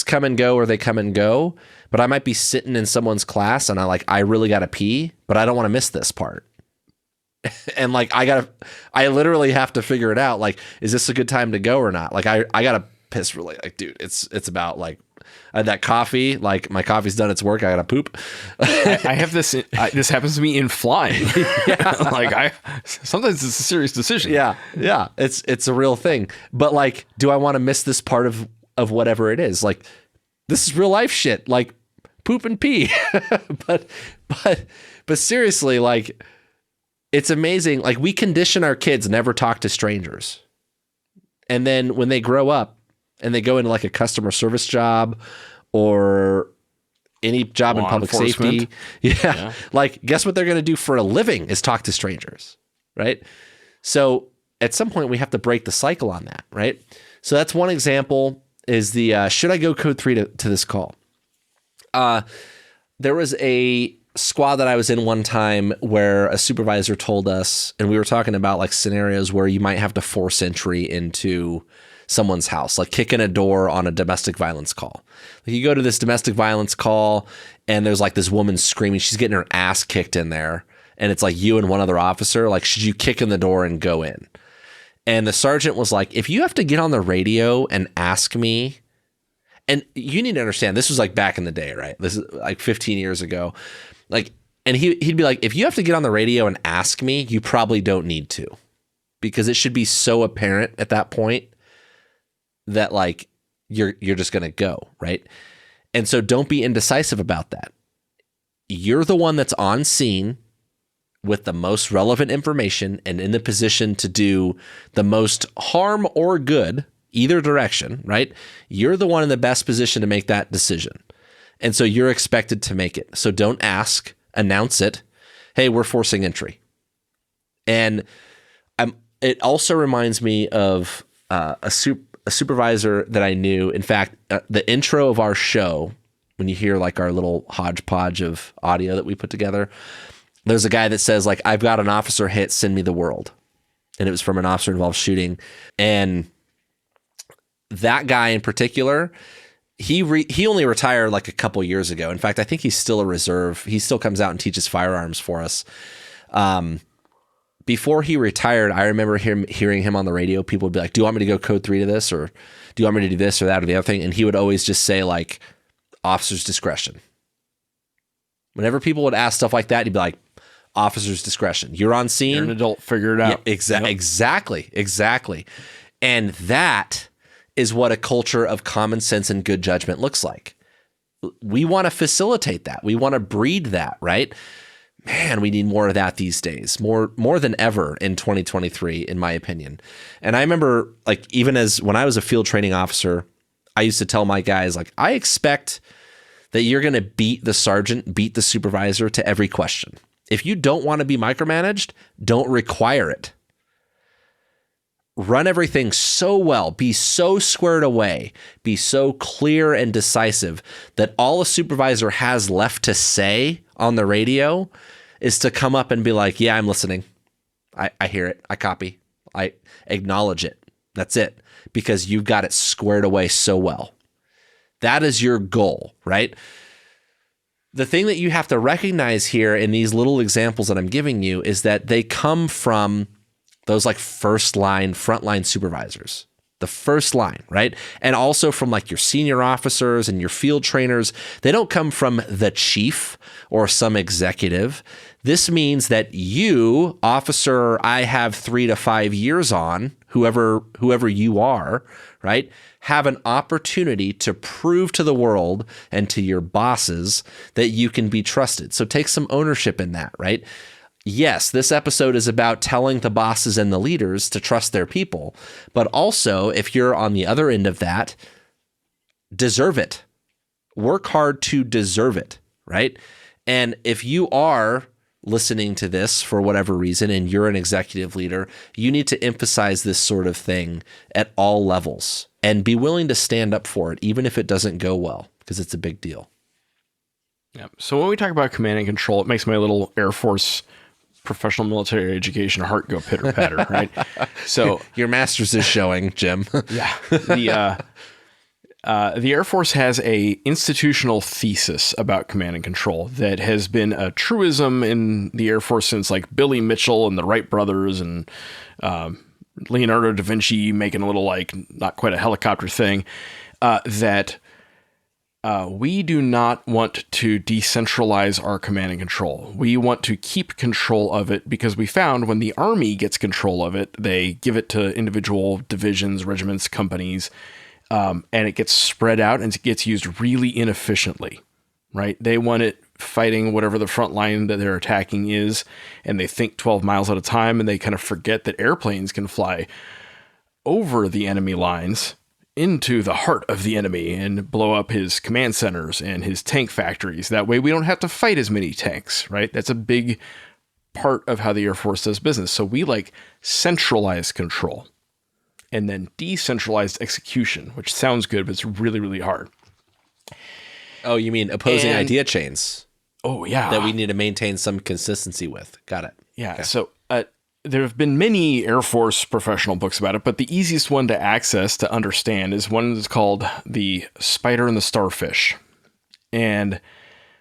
E: come and go or they come and go, but I might be sitting in someone's class and I really got to pee, but I don't want to miss this part. And like, I literally have to figure it out. Like, is this a good time to go or not? Like I got to piss really, like, dude, it's about like, I had that coffee, like my coffee's done its work. I got to poop.
F: I have this, this happens to me in flying. Like sometimes it's a serious decision.
E: Yeah. Yeah. It's a real thing, but like, do I want to miss this part of whatever it is? Like, this is real life shit, like poop and pee. but seriously, like, it's amazing. Like, we condition our kids never talk to strangers. And then when they grow up and they go into like a customer service job or any job in public safety, like, guess what they're going to do for a living is talk to strangers, right? So at some point we have to break the cycle on that, right? So that's one example. Is the should I go code 3 to this call? There was a squad that I was in one time where a supervisor told us, and we were talking about like scenarios where you might have to force entry into someone's house, like kicking a door on a domestic violence call. Like you go to this domestic violence call and there's like this woman screaming, she's getting her ass kicked in there. And it's like you and one other officer, like, should you kick in the door and go in? And the sergeant was like, if you have to get on the radio and ask me, and you need to understand, this was like back in the day, right? This is like 15 years ago. Like, and he'd be like, if you have to get on the radio and ask me, you probably don't need to, because it should be so apparent at that point that like, you're just going to go, right? And so don't be indecisive about that. You're the one that's on scene with the most relevant information and in the position to do the most harm or good, either direction, right? You're the one in the best position to make that decision. And so you're expected to make it. So don't ask, announce it. Hey, we're forcing entry. And it also reminds me of a supervisor that I knew. In fact, the intro of our show, when you hear like our little hodgepodge of audio that we put together, there's a guy that says like, I've got an officer hit, send me the world. And it was from an officer involved shooting. And that guy in particular, he only retired like a couple years ago. In fact, I think he's still a reserve. He still comes out and teaches firearms for us. Before he retired, I remember hearing him on the radio. People would be like, do you want me to go code 3 to this? Or do you want me to do this or that or the other thing? And he would always just say like, officer's discretion. Whenever people would ask stuff like that, he'd be like, officer's discretion. You're on scene.
F: You're an adult. Figure it out.
E: Yeah, exactly. And that is what a culture of common sense and good judgment looks like. We want to facilitate that. We want to breed that, right? Man, we need more of that these days, more than ever in 2023, in my opinion. And I remember, like, even as when I was a field training officer, I used to tell my guys, like, I expect that you're going to beat the sergeant, beat the supervisor to every question. If you don't want to be micromanaged, don't require it. Run everything so well, be so squared away, be so clear and decisive that all a supervisor has left to say on the radio is to come up and be like, yeah, I'm listening. I hear it. I copy. I acknowledge it. That's it. Because you've got it squared away so well. That is your goal, right? The thing that you have to recognize here in these little examples that I'm giving you is that they come from those like frontline supervisors. The first line, right? And also from like your senior officers and your field trainers. They don't come from the chief or some executive. This means that you, officer, I have 3 to 5 years on, whoever you are, right, have an opportunity to prove to the world and to your bosses that you can be trusted. So take some ownership in that, right? Yes, this episode is about telling the bosses and the leaders to trust their people, but also if you're on the other end of that, deserve it. Work hard to deserve it, right? And if you are listening to this for whatever reason and you're an executive leader, you need to emphasize this sort of thing at all levels and be willing to stand up for it, even if it doesn't go well, because it's a big deal.
F: Yeah. So when we talk about command and control, it makes my little Air Force professional military education heart go pitter patter, right? So
E: your master's is showing, Jim.
F: Yeah. The Air Force has a institutional thesis about command and control that has been a truism in the Air Force since like Billy Mitchell and the Wright brothers and Leonardo da Vinci making a little like not quite a helicopter thing, that we do not want to decentralize our command and control. We want to keep control of it because we found when the Army gets control of it, they give it to individual divisions, regiments, companies, and it gets spread out and it gets used really inefficiently, right? They want it fighting whatever the front line that they're attacking is, and they think 12 miles at a time, and they kind of forget that airplanes can fly over the enemy lines into the heart of the enemy and blow up his command centers and his tank factories. That way we don't have to fight as many tanks, right? That's a big part of how the Air Force does business. So we like centralized control and then decentralized execution, which sounds good, but it's really, really hard.
E: Oh, you mean opposing idea chains?
F: Oh, yeah.
E: That we need to maintain some consistency with. Got it.
F: Yeah. Okay. So there have been many Air Force professional books about it, but the easiest one to access, to understand, is one that's called The Spider and the Starfish. And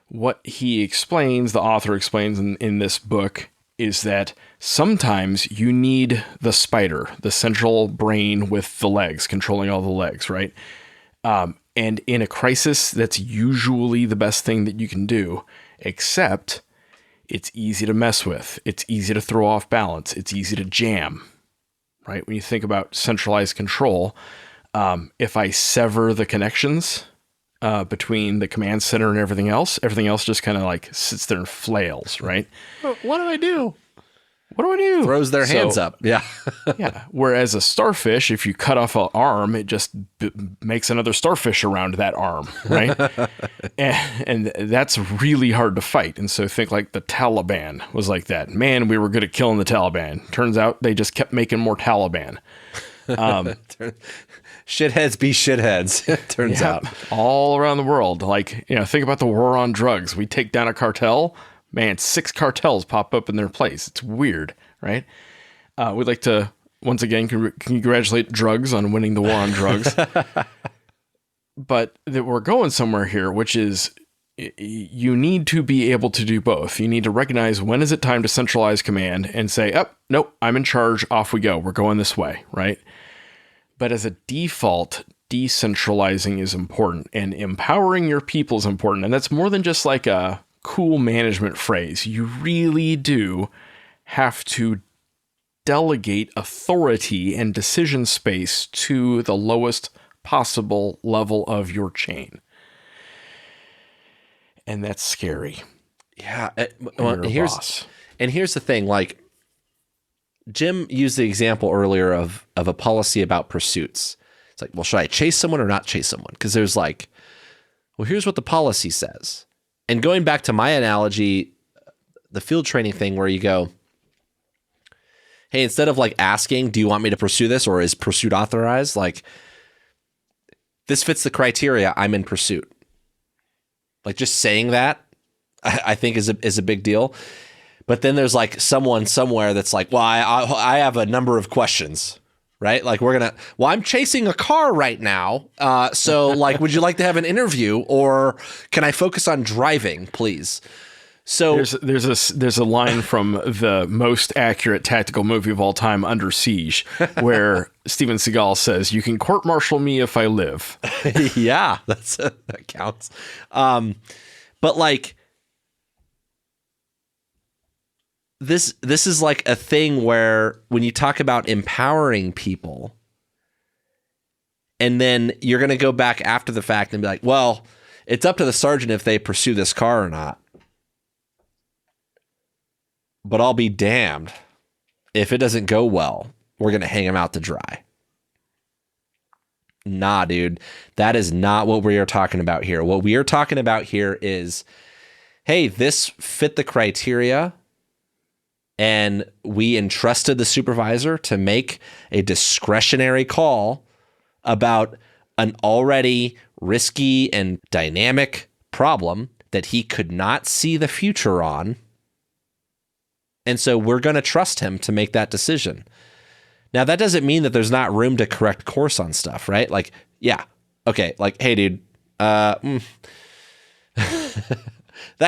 F: what he explains, the author explains in this book, is that sometimes you need the spider, the central brain with the legs, controlling all the legs, right? And in a crisis, that's usually the best thing that you can do, except it's easy to mess with. It's easy to throw off balance. It's easy to jam, right? When you think about centralized control, if I sever the connections between the command center and everything else just kind of like sits there and flails, right?
E: What do I do?
F: What do I do?
E: Throws their hands up. Yeah.
F: Yeah. Whereas a starfish, if you cut off an arm, it just makes another starfish around that arm, right? and that's really hard to fight. And so think like the Taliban was like that. Man, we were good at killing the Taliban. Turns out they just kept making more Taliban.
E: Shitheads be shitheads, turns out.
F: All around the world. Like, think about the war on drugs. We take down a cartel. Man, 6 cartels pop up in their place. It's weird, right? We'd like to, once again, congratulate drugs on winning the war on drugs. But that we're going somewhere here, which is you need to be able to do both. You need to recognize when is it time to centralize command and say, oh, nope, I'm in charge. Off we go. We're going this way, right? But as a default, decentralizing is important and empowering your people is important. And that's more than just like a cool management phrase. You really do have to delegate authority and decision space to the lowest possible level of your chain. And that's scary.
E: Yeah. Here's the thing, like Jim used the example earlier of a policy about pursuits. It's like, well, should I chase someone or not chase someone? Because there's like, well, here's what the policy says. And going back to my analogy, the field training thing where you go, hey, instead of like asking, do you want me to pursue this or is pursuit authorized? Like, this fits the criteria, I'm in pursuit. Like just saying that, I think is a big deal. But then there's like someone somewhere that's like, well, I have a number of questions, right? Like I'm chasing a car right now. So like, would you like to have an interview or can I focus on driving, please? So
F: there's a line from the most accurate tactical movie of all time, Under Siege, where Steven Seagal says, "You can court-martial me if I live."
E: yeah, that counts. But like this is like a thing where when you talk about empowering people, and then you're going to go back after the fact and be like, well, it's up to the sergeant if they pursue this car or not. But I'll be damned if it doesn't go well, we're going to hang him out to dry. Nah, dude, that is not what we are talking about here. What we are talking about here is, hey, this fit the criteria, and we entrusted the supervisor to make a discretionary call about an already risky and dynamic problem that he could not see the future on. And so we're going to trust him to make that decision. Now, that doesn't mean that there's not room to correct course on stuff, right? Like, yeah, okay, like, hey, dude, that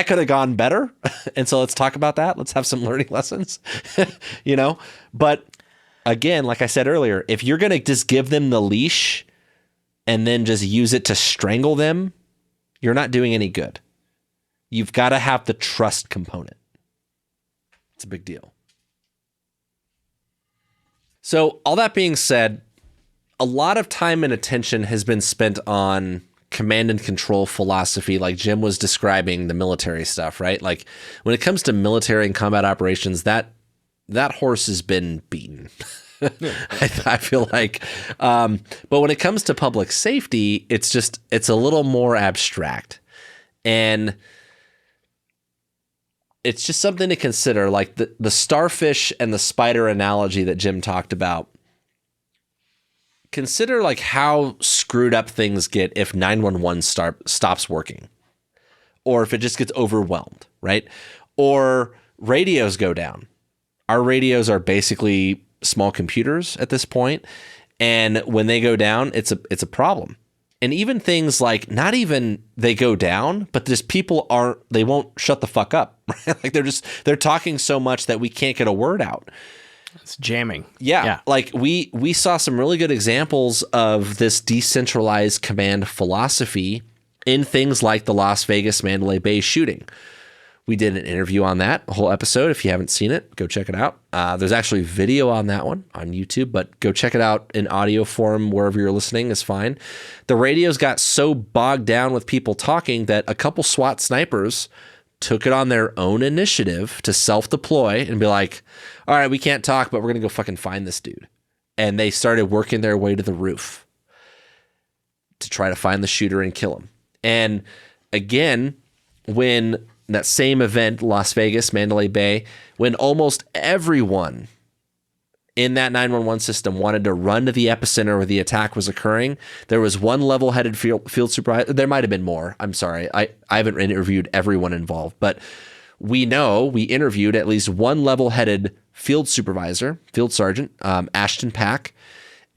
E: could have gone better. And so let's talk about that. Let's have some learning lessons, you know? But again, like I said earlier, if you're going to just give them the leash and then just use it to strangle them, you're not doing any good. You've got to have the trust component. It's a big deal. So all that being said, a lot of time and attention has been spent on command and control philosophy, like Jim was describing the military stuff, right? Like when it comes to military and combat operations, that horse has been beaten. I feel like, but when it comes to public safety, it's a little more abstract, and it's just something to consider. Like the starfish and the spider analogy that Jim talked about. Consider like how screwed up things get if 911 stops working, or if it just gets overwhelmed, right? Or radios go down. Our radios are basically small computers at this point, and when they go down, it's a problem. And even things like not even they go down, but just people they won't shut the fuck up, right? Like they're talking so much that we can't get a word out.
F: It's jamming.
E: Yeah. Like we saw some really good examples of this decentralized command philosophy in things like the Las Vegas Mandalay Bay shooting. We did an interview on that, a whole episode. If you haven't seen it, go check it out. There's actually video on that one on YouTube, but go check it out in audio form wherever you're listening is fine. The radios got so bogged down with people talking that a couple SWAT snipers took it on their own initiative to self-deploy and be like, all right, we can't talk, but we're going to go fucking find this dude. And they started working their way to the roof to try to find the shooter and kill him. And again, when that same event, Las Vegas, Mandalay Bay, when almost everyone in that 911 system wanted to run to the epicenter where the attack was occurring, there was one level-headed field supervisor. There might have been more. I'm sorry. I haven't interviewed everyone involved, but we know we interviewed at least one level-headed field supervisor, field sergeant, Ashton Pack,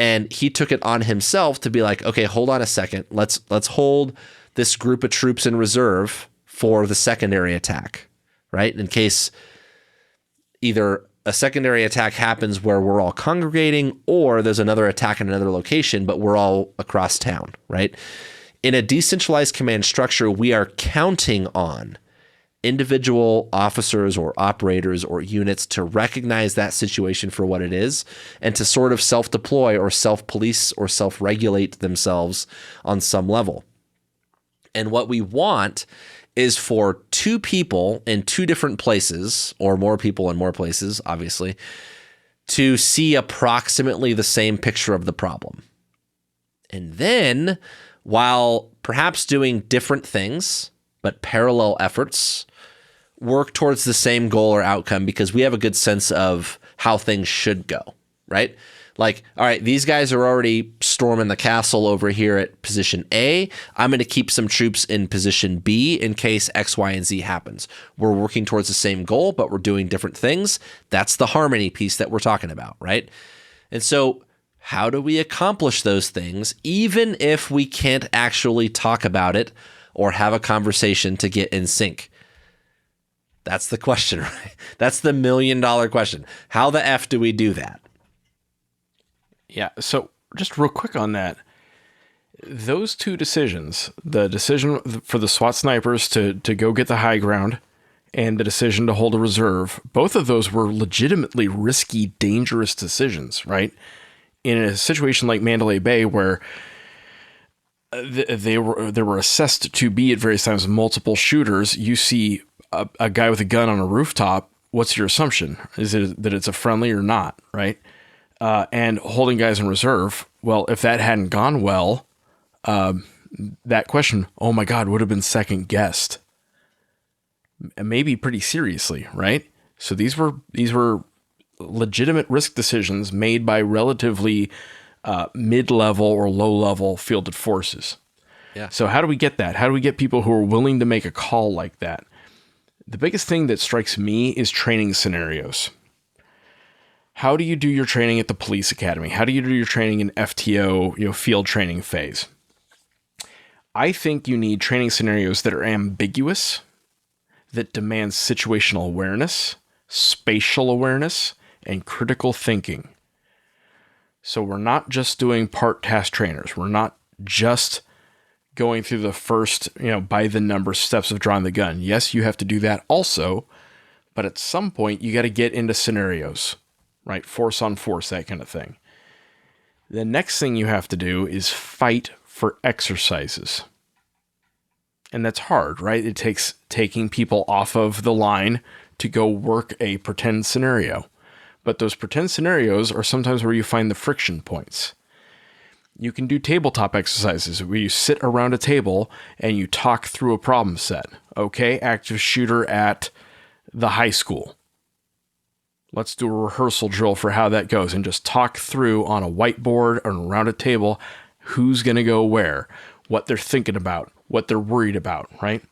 E: and he took it on himself to be like, okay, hold on a second. Let's hold this group of troops in reserve for the secondary attack, right? In case either a secondary attack happens where we're all congregating, or there's another attack in another location, but we're all across town, right? In a decentralized command structure, we are counting on individual officers or operators or units to recognize that situation for what it is and to sort of self-deploy or self-police or self-regulate themselves on some level. And what we want is for two people in two different places, or more people in more places, obviously, to see approximately the same picture of the problem. And then, while perhaps doing different things, but parallel efforts, work towards the same goal or outcome because we have a good sense of how things should go, right? Like, all right, these guys are already storming the castle over here at position A. I'm going to keep some troops in position B in case X, Y, and Z happens. We're working towards the same goal, but we're doing different things. That's the harmony piece that we're talking about, right? And so how do we accomplish those things, even if we can't actually talk about it or have a conversation to get in sync? That's the question, right? That's the $1 million question. How the F do we do that?
F: Yeah. So just real quick on that, those two decisions, the decision for the SWAT snipers to go get the high ground and the decision to hold a reserve, both of those were legitimately risky, dangerous decisions, right? In a situation like Mandalay Bay where they were assessed to be at various times multiple shooters, you see a guy with a gun on a rooftop, what's your assumption? Is it that it's a friendly or not, right? And holding guys in reserve, well, if that hadn't gone well, that question, oh my God, would have been second guessed. Maybe pretty seriously, right? So these were legitimate risk decisions made by relatively mid-level or low-level fielded forces.
E: Yeah.
F: So how do we get that? How do we get people who are willing to make a call like that? The biggest thing that strikes me is training scenarios. How do you do your training at the police academy? How do you do your training in FTO, field training phase? I think you need training scenarios that are ambiguous, that demand situational awareness, spatial awareness, and critical thinking. So we're not just doing part task trainers. We're not just going through the first, by the number steps of drawing the gun. Yes, you have to do that also, but at some point you got to get into scenarios, right? Force on force, that kind of thing. The next thing you have to do is fight for exercises. And that's hard, right? It takes taking people off of the line to go work a pretend scenario. But those pretend scenarios are sometimes where you find the friction points. You can do tabletop exercises where you sit around a table and you talk through a problem set. Okay, active shooter at the high school. Let's do a rehearsal drill for how that goes and just talk through on a whiteboard or around a table who's going to go where, what they're thinking about, what they're worried about, right?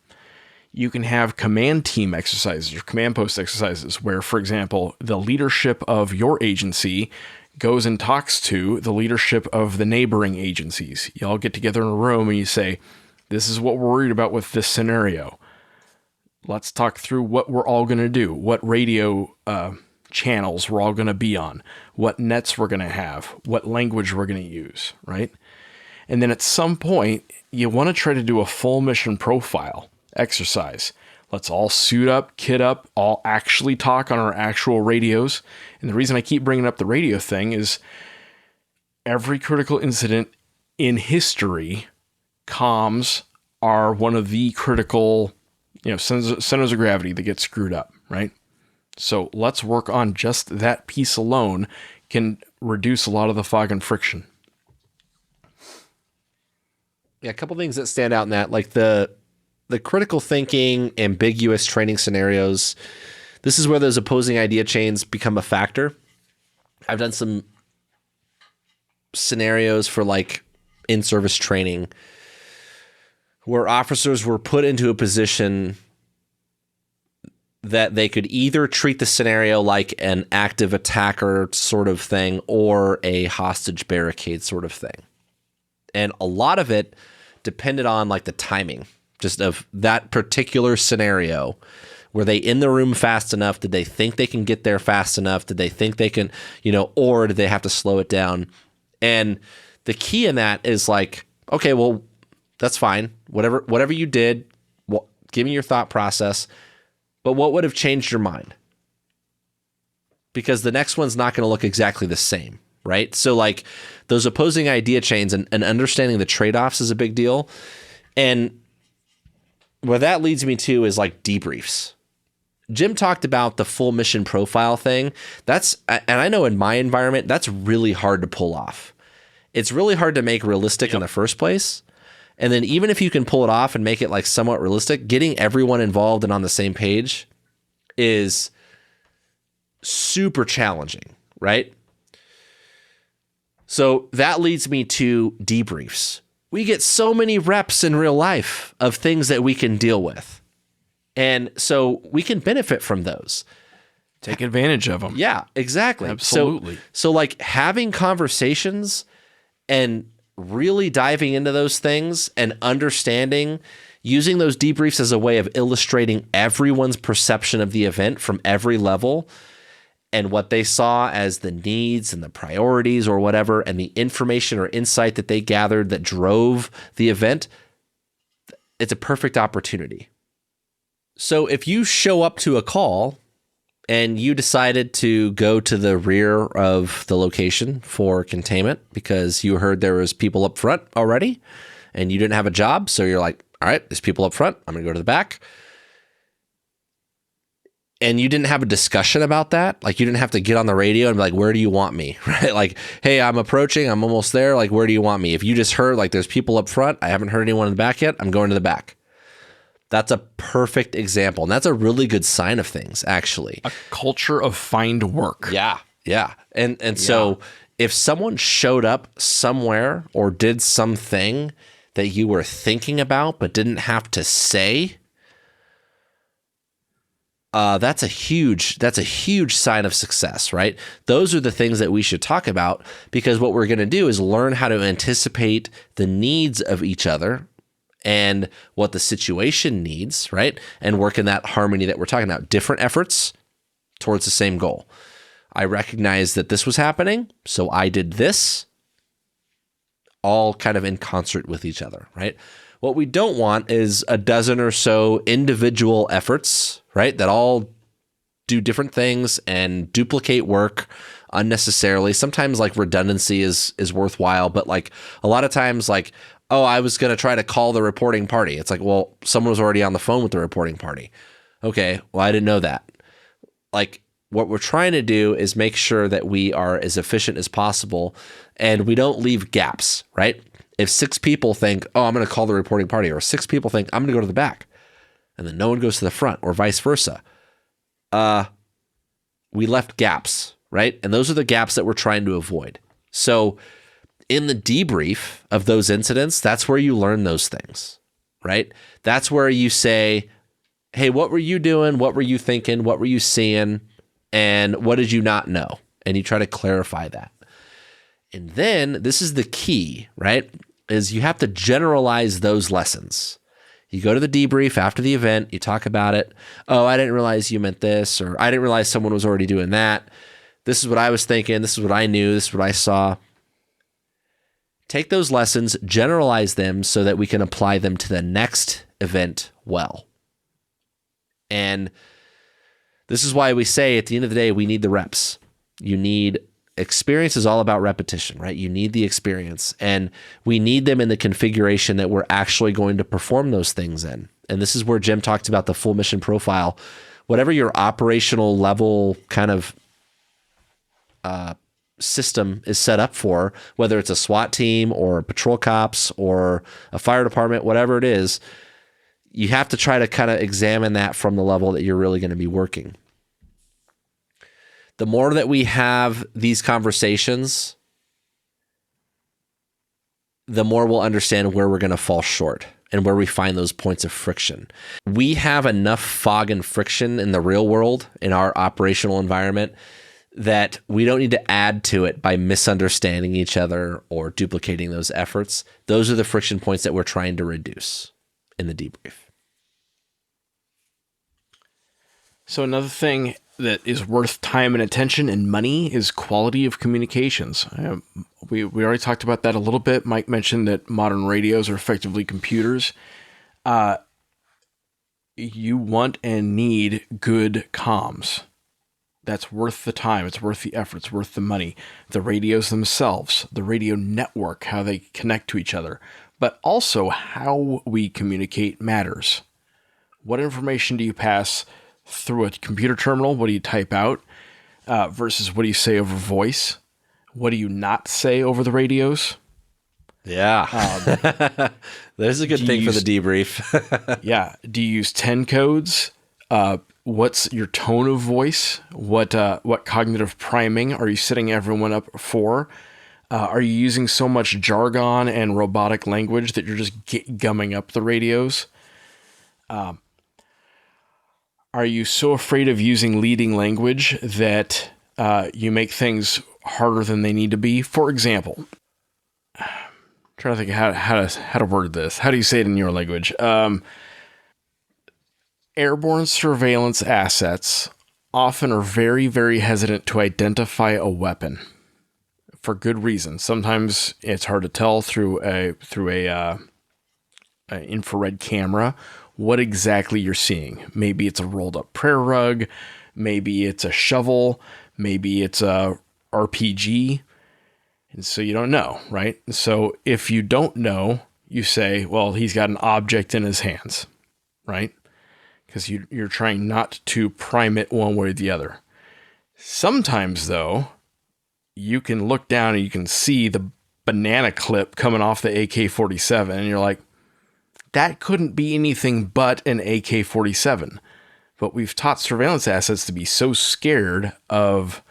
F: You can have command team exercises or command post exercises where, for example, the leadership of your agency goes and talks to the leadership of the neighboring agencies. You all get together in a room and you say, this is what we're worried about with this scenario. Let's talk through what we're all going to do, what radio channels we're all going to be on, what nets we're going to have, what language we're going to use, right? And then at some point, you want to try to do a full mission profile exercise. Let's all suit up, kit up, all actually talk on our actual radios. And the reason I keep bringing up the radio thing is every critical incident in history, comms are one of the critical, centers of gravity that get screwed up, right? So let's work on just that piece alone can reduce a lot of the fog and friction.
E: Yeah, a couple things that stand out in that, like the critical thinking, ambiguous training scenarios. This is where those opposing idea chains become a factor. I've done some scenarios for like in-service training where officers were put into a position that they could either treat the scenario like an active attacker sort of thing or a hostage barricade sort of thing. And a lot of it depended on like the timing just of that particular scenario. Were they in the room fast enough? Did they think they can get there fast enough? Did they think they can, or did they have to slow it down? And the key in that is like, okay, well, that's fine. Whatever you did, well, give me your thought process. But what would have changed your mind? Because the next one's not going to look exactly the same, right? So like those opposing idea chains and understanding the trade-offs is a big deal. And where that leads me to is like debriefs. Jim talked about the full mission profile thing. And I know in my environment, that's really hard to pull off. It's really hard to make realistic in the first place. And then even if you can pull it off and make it like somewhat realistic, getting everyone involved and on the same page is super challenging, right? So that leads me to debriefs. We get so many reps in real life of things that we can deal with. And so we can benefit from those.
F: Take advantage of them.
E: Yeah, exactly.
F: Absolutely.
E: So like having conversations and really diving into those things and understanding, using those debriefs as a way of illustrating everyone's perception of the event from every level and what they saw as the needs and the priorities or whatever, and the information or insight that they gathered that drove the event, it's a perfect opportunity. So if you show up to a call and you decided to go to the rear of the location for containment because you heard there was people up front already and you didn't have a job, so you're like, all right, there's people up front, I'm going to go to the back. And you didn't have a discussion about that. Like, you didn't have to get on the radio and be like, where do you want me? Right? Like, hey, I'm approaching, I'm almost there. Like, where do you want me? If you just heard, like, there's people up front, I haven't heard anyone in the back yet, I'm going to the back. That's a perfect example. And that's a really good sign of things, actually.
F: A culture of find work.
E: Yeah. Yeah. And so if someone showed up somewhere or did something that you were thinking about but didn't have to say, that's a huge sign of success, right? Those are the things that we should talk about, because what we're going to do is learn how to anticipate the needs of each other and what the situation needs, right? And work in that harmony that we're talking about. Different efforts towards the same goal. I recognize that this was happening, so I did this, all kind of in concert with each other, right? What we don't want is a dozen or so individual efforts, right, that all do different things and duplicate work unnecessarily. Sometimes like redundancy is worthwhile, but like a lot of times, like, oh, I was going to try to call the reporting party. It's like, well, someone was already on the phone with the reporting party. Okay, well, I didn't know that. Like, what we're trying to do is make sure that we are as efficient as possible and we don't leave gaps, right? If 6 people think, oh, I'm going to call the reporting party, or 6 people think, I'm going to go to the back, and then no one goes to the front, or vice versa, we left gaps, right? And those are the gaps that we're trying to avoid. So in the debrief of those incidents, that's where you learn those things, right? That's where you say, hey, what were you doing? What were you thinking? What were you seeing? And what did you not know? And you try to clarify that. And then this is the key, right? Is you have to generalize those lessons. You go to the debrief after the event, you talk about it. Oh, I didn't realize you meant this, or I didn't realize someone was already doing that. This is what I was thinking. This is what I knew. This is what I saw. Take those lessons, generalize them so that we can apply them to the next event well. And this is why we say at the end of the day, we need the reps. You need experience is all about repetition, right? You need the experience, and we need them in the configuration that we're actually going to perform those things in. And this is where Jim talked about the full mission profile. Whatever your operational level kind of system is set up for, whether it's a SWAT team or patrol cops or a fire department, whatever it is, you have to try to kind of examine that from the level that you're really going to be working. The more that we have these conversations, the more we'll understand where we're going to fall short and where we find those points of friction. We have enough fog and friction in the real world, in our operational environment, that we don't need to add to it by misunderstanding each other or duplicating those efforts. Those are the friction points that we're trying to reduce in the debrief.
F: So another thing that is worth time and attention and money is quality of communications. We already talked about that a little bit. Mike mentioned that modern radios are effectively computers. You want and need good comms. That's worth the time. It's worth the effort. It's worth the money. The radios themselves, the radio network, how they connect to each other, but also how we communicate matters. What information do you pass through a computer terminal? What do you type out versus what do you say over voice? What do you not say over the radios?
E: Yeah. There's a good thing for the debrief.
F: Yeah. Do you use 10 codes? What's your tone of voice? What cognitive priming are you setting everyone up for? Are you using so much jargon and robotic language that you're just gumming up the radios? Are you so afraid of using leading language that you make things harder than they need to be? For example, trying to think how to word this. How do you say it in your language? Airborne surveillance assets often are very, very hesitant to identify a weapon for good reason. Sometimes it's hard to tell through a infrared camera what exactly you're seeing. Maybe it's a rolled up prayer rug, maybe it's a shovel, maybe it's a RPG. And so you don't know, right? So if you don't know, you say, well, he's got an object in his hands, right? Because you're trying not to prime it one way or the other. Sometimes, though, you can look down and you can see the banana clip coming off the AK-47, and you're like, that couldn't be anything but an AK-47. But we've taught surveillance assets to be so scared of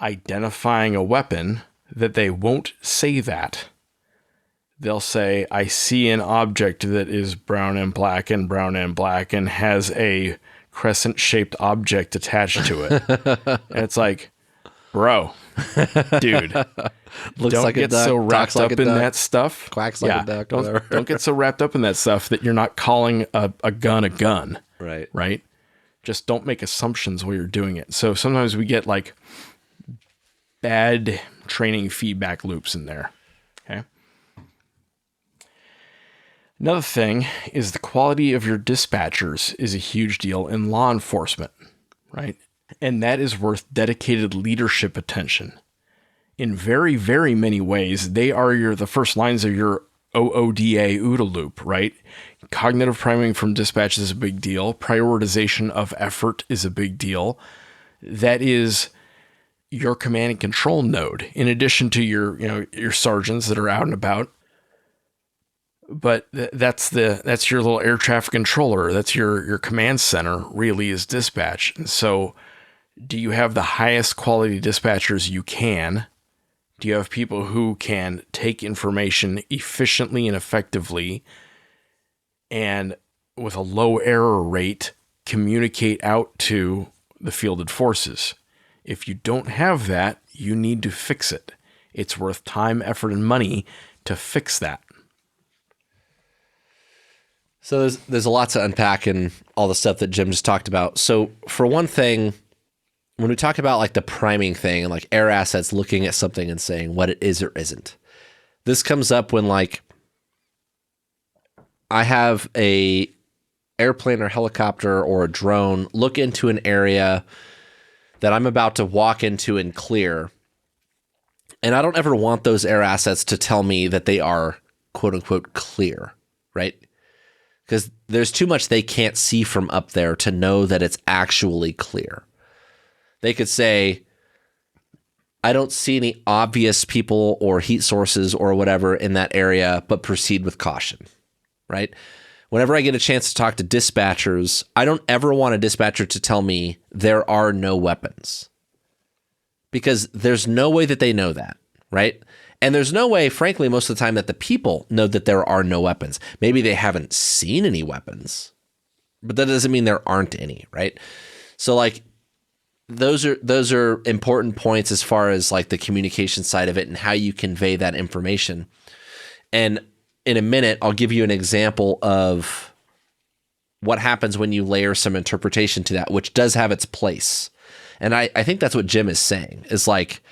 F: identifying a weapon that they won't say that. They'll say, I see an object that is brown and black and has a crescent-shaped object attached to it. And it's like, bro, dude,
E: Looks
F: don't
E: like a
F: get
E: duck,
F: so wrapped
E: talks like
F: up
E: a
F: in
E: duck,
F: that stuff.
E: quacks like a duck, whatever.
F: Don't get so wrapped up in that stuff that you're not calling a gun.
E: Right.
F: Right? Just don't make assumptions while you're doing it. So sometimes we get like bad training feedback loops in there. Okay. Another thing is the quality of your dispatchers is a huge deal in law enforcement, right? And that is worth dedicated leadership attention. In very, very many ways, they are the first lines of your OODA OODA loop, right? Cognitive priming from dispatch is a big deal. Prioritization of effort is a big deal. That is your command and control node, in addition to your sergeants that are out and about. But that's your little air traffic controller. That's your command center, really, is dispatch. And so, do you have the highest quality dispatchers you can? Do you have people who can take information efficiently and effectively and with a low error rate communicate out to the fielded forces? If you don't have that, you need to fix it. It's worth time, effort, and money to fix that.
E: So there's a lot to unpack in all the stuff that Jim just talked about. So for one thing, when we talk about like the priming thing and like air assets looking at something and saying what it is or isn't, this comes up when like I have a airplane or helicopter or a drone look into an area that I'm about to walk into and clear. And I don't ever want those air assets to tell me that they are quote unquote clear, right? Because there's too much they can't see from up there to know that it's actually clear. They could say, I don't see any obvious people or heat sources or whatever in that area, but proceed with caution, right? Whenever I get a chance to talk to dispatchers, I don't ever want a dispatcher to tell me there are no weapons. Because there's no way that they know that, right? And there's no way, frankly, most of the time that the people know that there are no weapons. Maybe they haven't seen any weapons, but that doesn't mean there aren't any, right? So like those are important points as far as like the communication side of it and how you convey that information. And in a minute, I'll give you an example of what happens when you layer some interpretation to that, which does have its place. And I think that's what Jim is saying, is like,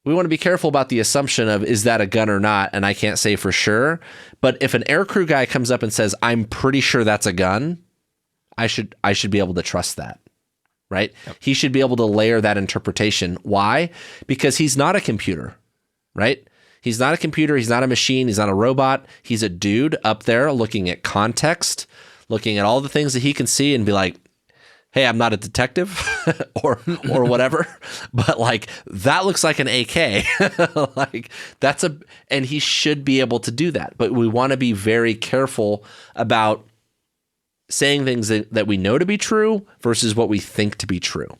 E: we want to be careful about the assumption of, is that a gun or not? And I can't say for sure. But if an aircrew guy comes up and says, I'm pretty sure that's a gun, I should be able to trust that, right? Yep. He should be able to layer that interpretation. Why? Because he's not a computer, right? He's not a computer. He's not a machine. He's not a robot. He's a dude up there looking at context, looking at all the things that he can see and be like, hey, I'm not a detective or whatever, but like that looks like an AK. Like and he should be able to do that. But we want to be very careful about saying things that we know to be true versus what we think to be true.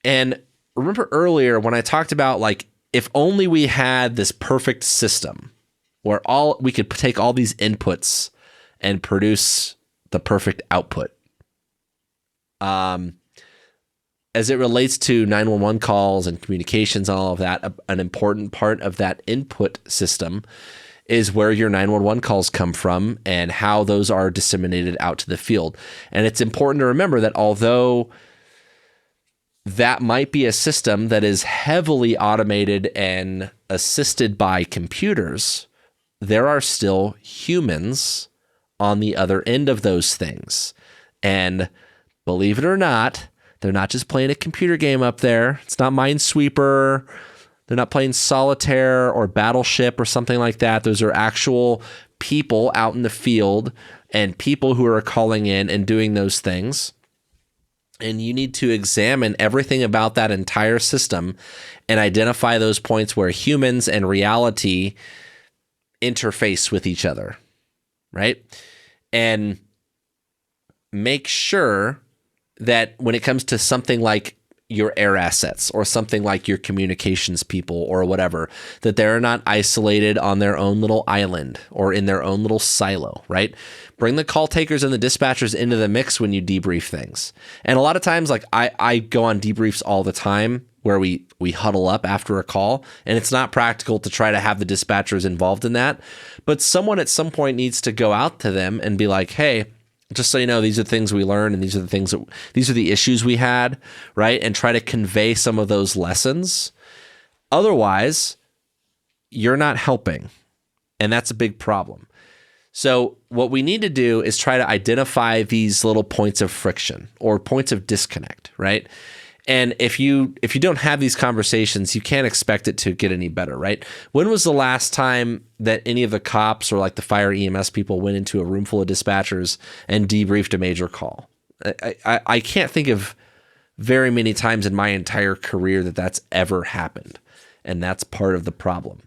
E: And remember earlier when I talked about like, if only we had this perfect system where we could take all these inputs and produce the perfect output. as it relates to 911 calls and communications and all of that, an important part of that input system is where your 911 calls come from and how those are disseminated out to the field. And it's important to remember that although that might be a system that is heavily automated and assisted by computers, there are still humans on the other end of those things. And believe it or not, they're not just playing a computer game up there. It's not Minesweeper. They're not playing Solitaire or Battleship or something like that. Those are actual people out in the field and people who are calling in and doing those things. And you need to examine everything about that entire system and identify those points where humans and reality interface with each other, right? And make sure that when it comes to something like your air assets or something like your communications people or whatever, that they're not isolated on their own little island or in their own little silo, right? Bring the call takers and the dispatchers into the mix when you debrief things. And a lot of times, like I go on debriefs all the time where we huddle up after a call, and it's not practical to try to have the dispatchers involved in that. But someone at some point needs to go out to them and be like, hey, just so you know, these are things we learned and these are the issues we had, right? And try to convey some of those lessons. Otherwise, you're not helping. And that's a big problem. So what we need to do is try to identify these little points of friction or points of disconnect, right? And if you don't have these conversations, you can't expect it to get any better, right? When was the last time that any of the cops or like the fire EMS people went into a room full of dispatchers and debriefed a major call? I can't think of very many times in my entire career that that's ever happened. And that's part of the problem.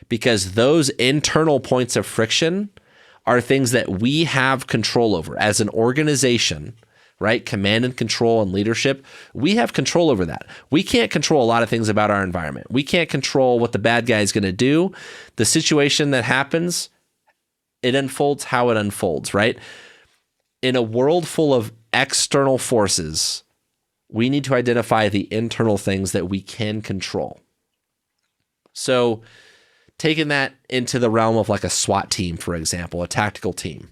E: Because those internal points of friction are things that we have control over as an organization, right? Command and control and leadership. We have control over that. We can't control a lot of things about our environment. We can't control what the bad guy is going to do. The situation that happens, it unfolds how it unfolds, right? In a world full of external forces, we need to identify the internal things that we can control. So taking that into the realm of like a SWAT team, for example, a tactical team.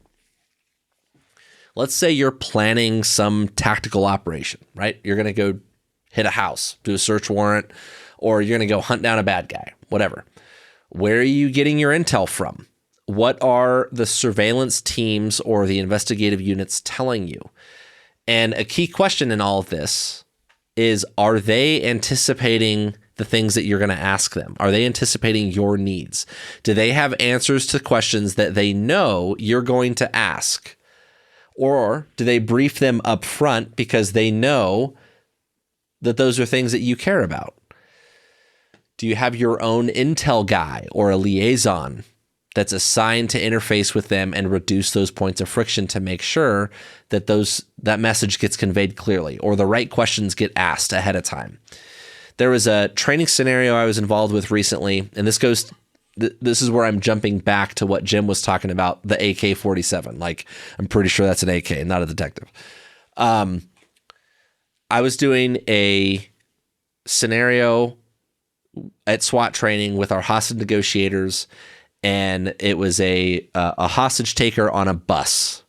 E: Let's say you're planning some tactical operation, right? You're going to go hit a house, do a search warrant, or you're going to go hunt down a bad guy, whatever. Where are you getting your intel from? What are the surveillance teams or the investigative units telling you? And a key question in all of this is, are they anticipating the things that you're going to ask them? Are they anticipating your needs? Do they have answers to questions that they know you're going to ask? Or do they brief them up front because they know that those are things that you care about? Do you have your own intel guy or a liaison that's assigned to interface with them and reduce those points of friction to make sure that that message gets conveyed clearly or the right questions get asked ahead of time? There was a training scenario I was involved with recently, and this is where I'm jumping back to what Jim was talking about, the AK-47. Like, I'm pretty sure that's an AK, not a detective. I was doing a scenario at SWAT training with our hostage negotiators, and it was a hostage taker on a bus,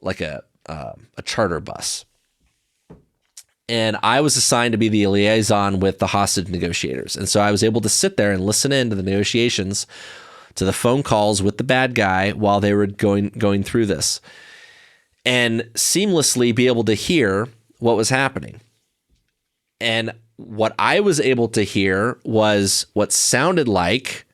E: like a charter bus. And I was assigned to be the liaison with the hostage negotiators. And so I was able to sit there and listen in to the negotiations, to the phone calls with the bad guy while they were going through this, and seamlessly be able to hear what was happening. And what I was able to hear was what sounded like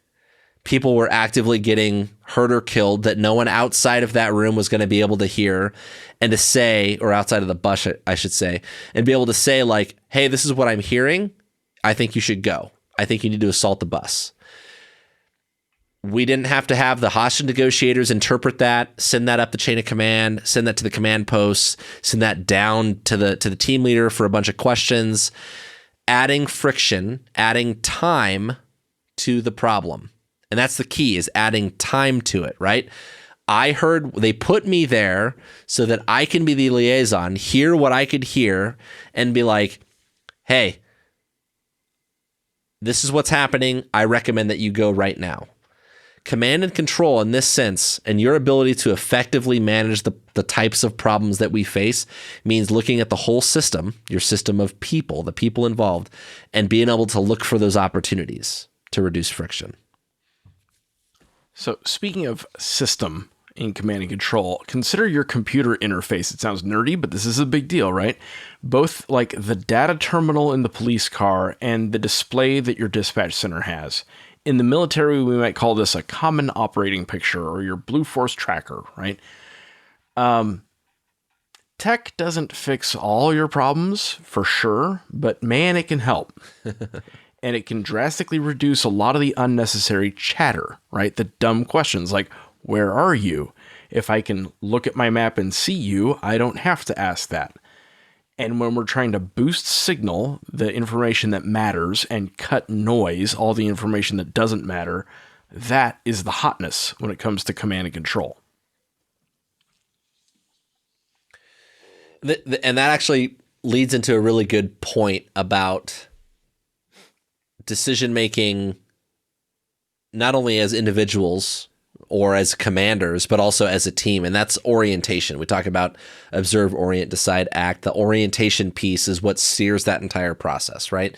E: people were actively getting hurt or killed that no one outside of that room was going to be able to hear and to say, or outside of the bus, I should say, and be able to say like, hey, this is what I'm hearing. I think you should go. I think you need to assault the bus. We didn't have to have the hostage negotiators interpret that, send that up the chain of command, send that to the command posts, send that down to the team leader for a bunch of questions, adding friction, adding time to the problem. And that's the key, is adding time to it, right? they put me there so that I can be the liaison, hear what I could hear, and be like, hey, this is what's happening. I recommend that you go right now. Command and control in this sense, and your ability to effectively manage the types of problems that we face, means looking at the whole system, your system of people, the people involved, and being able to look for those opportunities to reduce friction.
F: So speaking of system in command and control, consider your computer interface. It sounds nerdy, but this is a big deal, right? Both like the data terminal in the police car and the display that your dispatch center has. In the military, we might call this a common operating picture or your Blue Force tracker, right? Tech doesn't fix all your problems for sure, but man, it can help. And it can drastically reduce a lot of the unnecessary chatter, right? The dumb questions like, where are you? If I can look at my map and see you, I don't have to ask that. And when we're trying to boost signal, the information that matters, and cut noise, all the information that doesn't matter, that is the hotness when it comes to command and control.
E: And that actually leads into a really good point about decision-making, not only as individuals or as commanders, but also as a team. And that's orientation. We talk about observe, orient, decide, act. The orientation piece is what steers that entire process, right?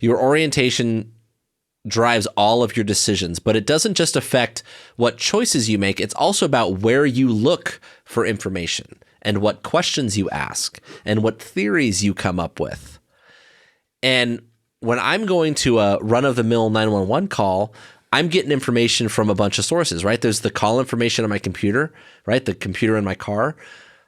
E: Your orientation drives all of your decisions, but it doesn't just affect what choices you make. It's also about where you look for information and what questions you ask and what theories you come up with. And when I'm going to a run-of-the-mill 911 call, I'm getting information from a bunch of sources, right? There's the call information on my computer, right? The computer in my car.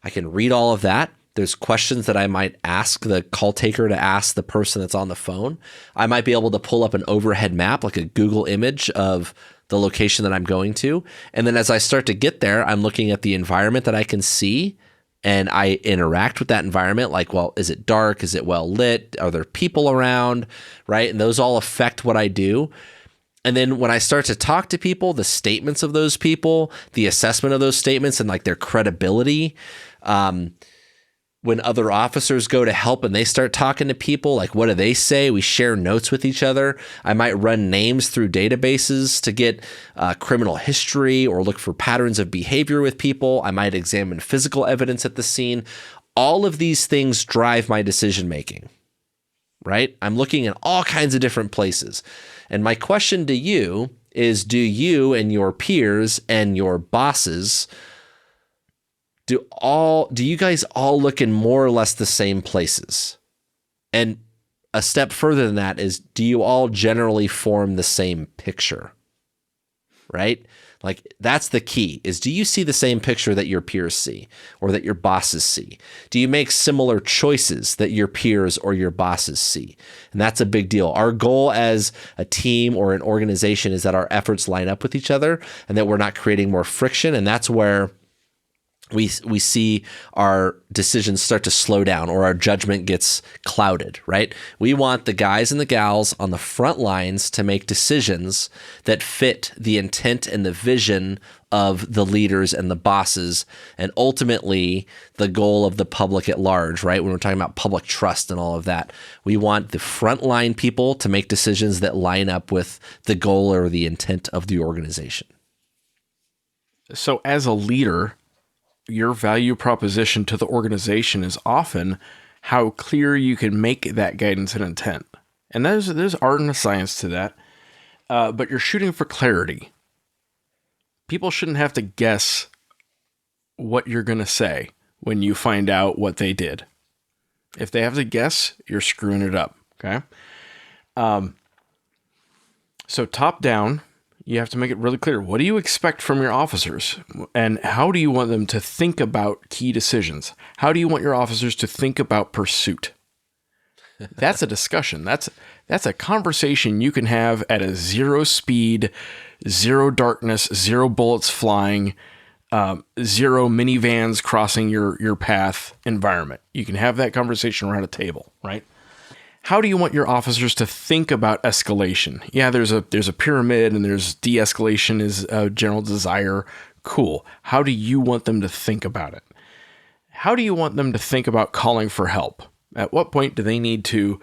E: I can read all of that. There's questions that I might ask the call taker to ask the person that's on the phone. I might be able to pull up an overhead map, like a Google image of the location that I'm going to. And then as I start to get there, I'm looking at the environment that I can see, and I interact with that environment. Like, well, is it dark? Is it well lit? Are there people around, right? And those all affect what I do. And then when I start to talk to people, the statements of those people, the assessment of those statements and like their credibility, when other officers go to help and they start talking to people, like what do they say? We share notes with each other. I might run names through databases to get criminal history or look for patterns of behavior with people. I might examine physical evidence at the scene. All of these things drive my decision making, right? I'm looking at all kinds of different places. And my question to you is, do you and your peers and your bosses, do you guys all look in more or less the same places? And a step further than that is, do you all generally form the same picture? Right? Like, that's the key, is do you see the same picture that your peers see or that your bosses see? Do you make similar choices that your peers or your bosses see? And that's a big deal. Our goal as a team or an organization is that our efforts line up with each other and that we're not creating more friction. And that's where we see our decisions start to slow down or our judgment gets clouded, right? We want the guys and the gals on the front lines to make decisions that fit the intent and the vision of the leaders and the bosses, and ultimately the goal of the public at large, right? When we're talking about public trust and all of that, we want the frontline people to make decisions that line up with the goal or the intent of the organization.
F: So as a leader, your value proposition to the organization is often how clear you can make that guidance and intent. And there's art and a science to that, but you're shooting for clarity. People shouldn't have to guess what you're going to say when you find out what they did. If they have to guess, you're screwing it up, okay? So top down, you have to make it really clear. What do you expect from your officers? And how do you want them to think about key decisions? How do you want your officers to think about pursuit? That's a discussion. That's a conversation you can have at a 0 speed, 0 darkness, 0 bullets flying, 0 minivans crossing your path environment. You can have that conversation around a table, right? How do you want your officers to think about escalation? Yeah, there's a pyramid, and there's de-escalation is a general desire. Cool. How do you want them to think about it? How do you want them to think about calling for help? At what point do they need to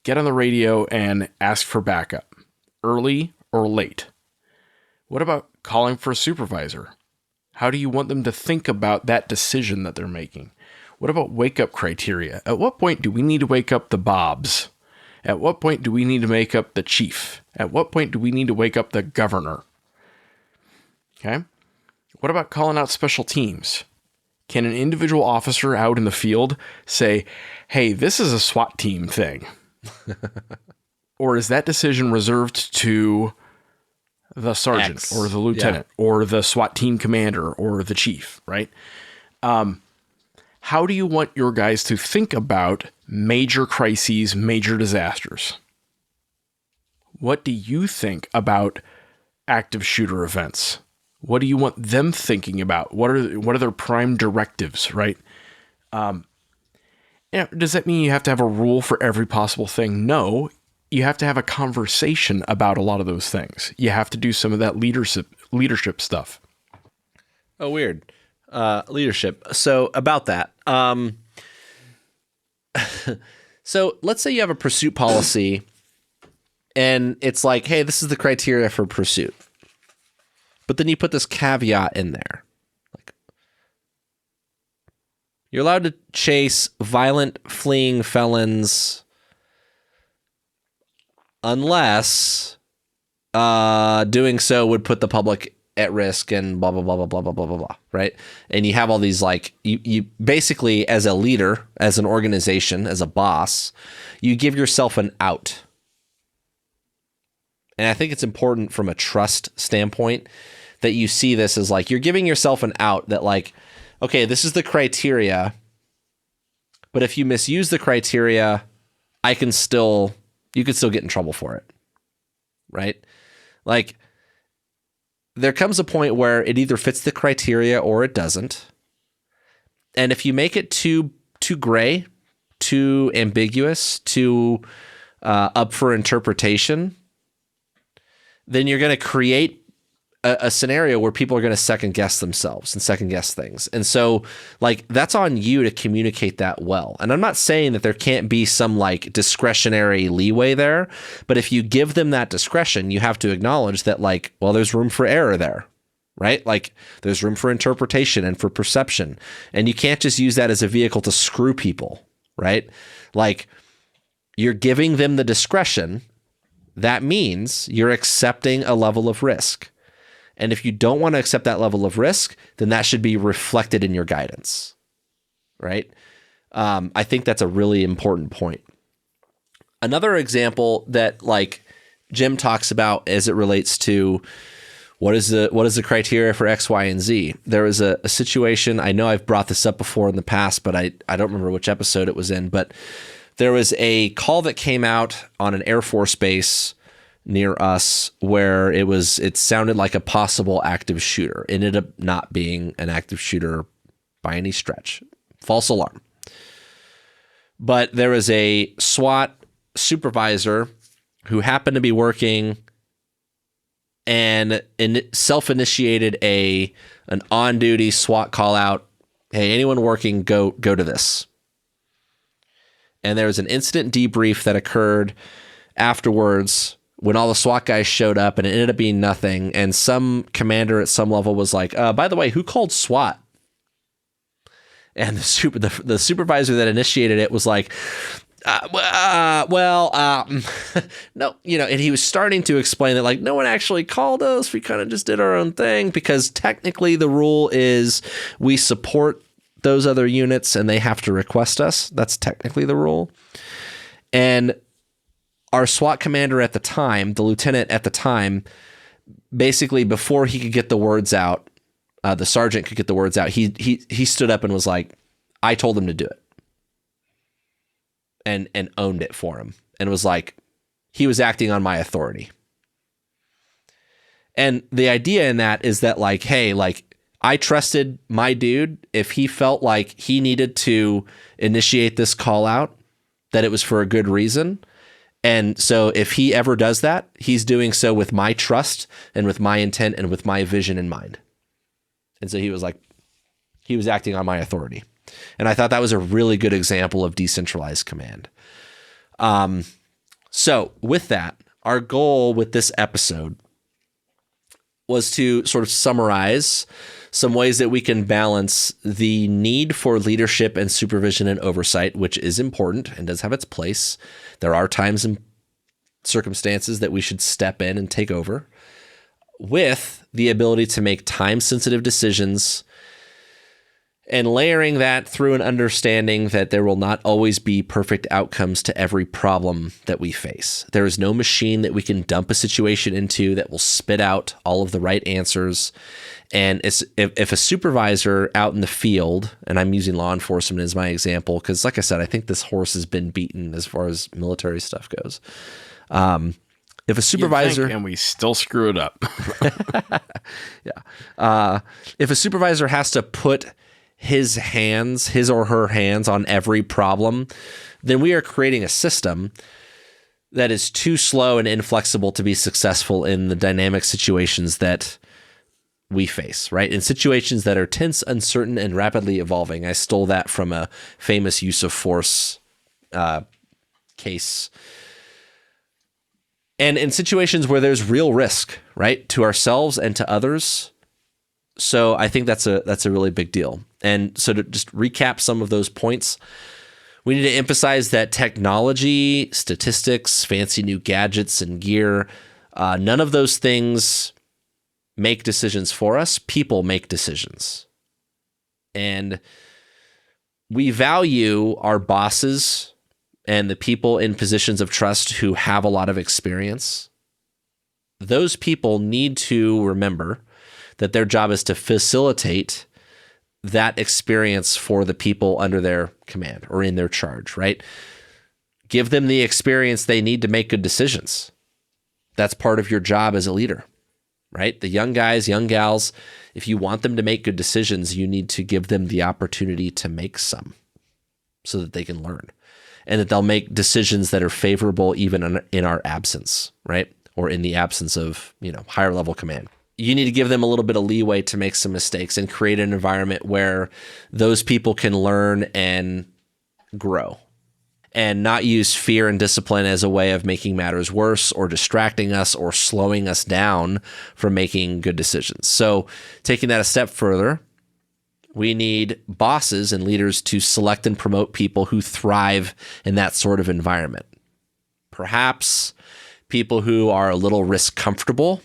F: get on the radio and ask for backup? Early or late? What about calling for a supervisor? How do you want them to think about that decision that they're making? What about wake-up criteria? At what point do we need to wake up the Bobs? At what point do we need to wake up the chief? At what point do we need to wake up the governor? Okay. What about calling out special teams? Can an individual officer out in the field say, hey, this is a SWAT team thing? Or is that decision reserved to the sergeant
E: X.
F: or the lieutenant or the SWAT team commander or the chief, right? How do you want your guys to think about major crises, major disasters? What do you think about active shooter events? What do you want them thinking about? What are their prime directives, right? Does that mean you have to have a rule for every possible thing? No. You have to have a conversation about a lot of those things. You have to do some of that leadership stuff.
E: Oh, weird. Leadership. So about that. So let's say you have a pursuit policy and it's like, hey, this is the criteria for pursuit. But then you put this caveat in there. Like, you're allowed to chase violent fleeing felons unless doing so would put the public at risk and blah, blah, blah, blah, blah, blah, blah, blah, blah, right? And you have all these, like, you basically, as a leader, as an organization, as a boss, you give yourself an out. And I think it's important from a trust standpoint that you see this as, like, you're giving yourself an out that, like, okay, this is the criteria, but if you misuse the criteria, you can still get in trouble for it, right? Like, there comes a point where it either fits the criteria or it doesn't. And if you make it too gray, too ambiguous, too up for interpretation, then you're going to create a scenario where people are going to second guess themselves and second guess things. And so, like, that's on you to communicate that well. And I'm not saying that there can't be some, like, discretionary leeway there, but if you give them that discretion, you have to acknowledge that, like, well, there's room for error there, right? Like, there's room for interpretation and for perception. And you can't just use that as a vehicle to screw people, right? Like, you're giving them the discretion. That means you're accepting a level of risk. And if you don't want to accept that level of risk, then that should be reflected in your guidance, right? I think that's a really important point. Another example that, like, Jim talks about as it relates to what is the criteria for X, Y, and Z. There was a situation, I know I've brought this up before in the past, but I don't remember which episode it was in, but there was a call that came out on an Air Force base near us where it sounded like a possible active shooter. It ended up not being an active shooter by any stretch. False alarm. But there was a SWAT supervisor who happened to be working and self-initiated an on-duty SWAT call out. Hey, anyone working, go to this. And there was an incident debrief that occurred afterwards when all the SWAT guys showed up, and it ended up being nothing. And some commander at some level was like, by the way, who called SWAT? And the supervisor that initiated it was like, no, and he was starting to explain that, like, no one actually called us. We kind of just did our own thing because technically the rule is we support those other units and they have to request us. That's technically the rule. And our SWAT commander at the time, the lieutenant at the time, basically before he could get the words out, the sergeant could get the words out, he stood up and was like, I told him to do it. And owned it for him. And was like, he was acting on my authority. And the idea in that is that, like, hey, like, I trusted my dude if he felt like he needed to initiate this call out, that it was for a good reason. And so if he ever does that, he's doing so with my trust and with my intent and with my vision in mind. And so he was acting on my authority. And I thought that was a really good example of decentralized command. So with that, our goal with this episode was to sort of summarize some ways that we can balance the need for leadership and supervision and oversight, which is important and does have its place. There are times and circumstances that we should step in and take over, with the ability to make time-sensitive decisions, and layering that through an understanding that there will not always be perfect outcomes to every problem that we face. There is no machine that we can dump a situation into that will spit out all of the right answers. And if a supervisor out in the field, and I'm using law enforcement as my example, because like I said, I think this horse has been beaten as far as military stuff goes. If a supervisor,
F: and we still screw it up.
E: Yeah. If a supervisor has to put his or her hands on every problem, then we are creating a system that is too slow and inflexible to be successful in the dynamic situations that we face, right? In situations that are tense, uncertain, and rapidly evolving. I stole that from a famous use of force case. And in situations where there's real risk, right, to ourselves and to others. So I think that's a really big deal. And so to just recap some of those points, we need to emphasize that technology, statistics, fancy new gadgets and gear, none of those things make decisions for us. People make decisions. And we value our bosses and the people in positions of trust who have a lot of experience. Those people need to remember that their job is to facilitate that experience for the people under their command or in their charge, right? Give them the experience they need to make good decisions. That's part of your job as a leader, right? The young guys, young gals, if you want them to make good decisions, you need to give them the opportunity to make some so that they can learn and that they'll make decisions that are favorable even in our absence, right? Or in the absence of, higher level command. You need to give them a little bit of leeway to make some mistakes and create an environment where those people can learn and grow, and not use fear and discipline as a way of making matters worse or distracting us or slowing us down from making good decisions. So taking that a step further, we need bosses and leaders to select and promote people who thrive in that sort of environment. Perhaps people who are a little risk comfortable,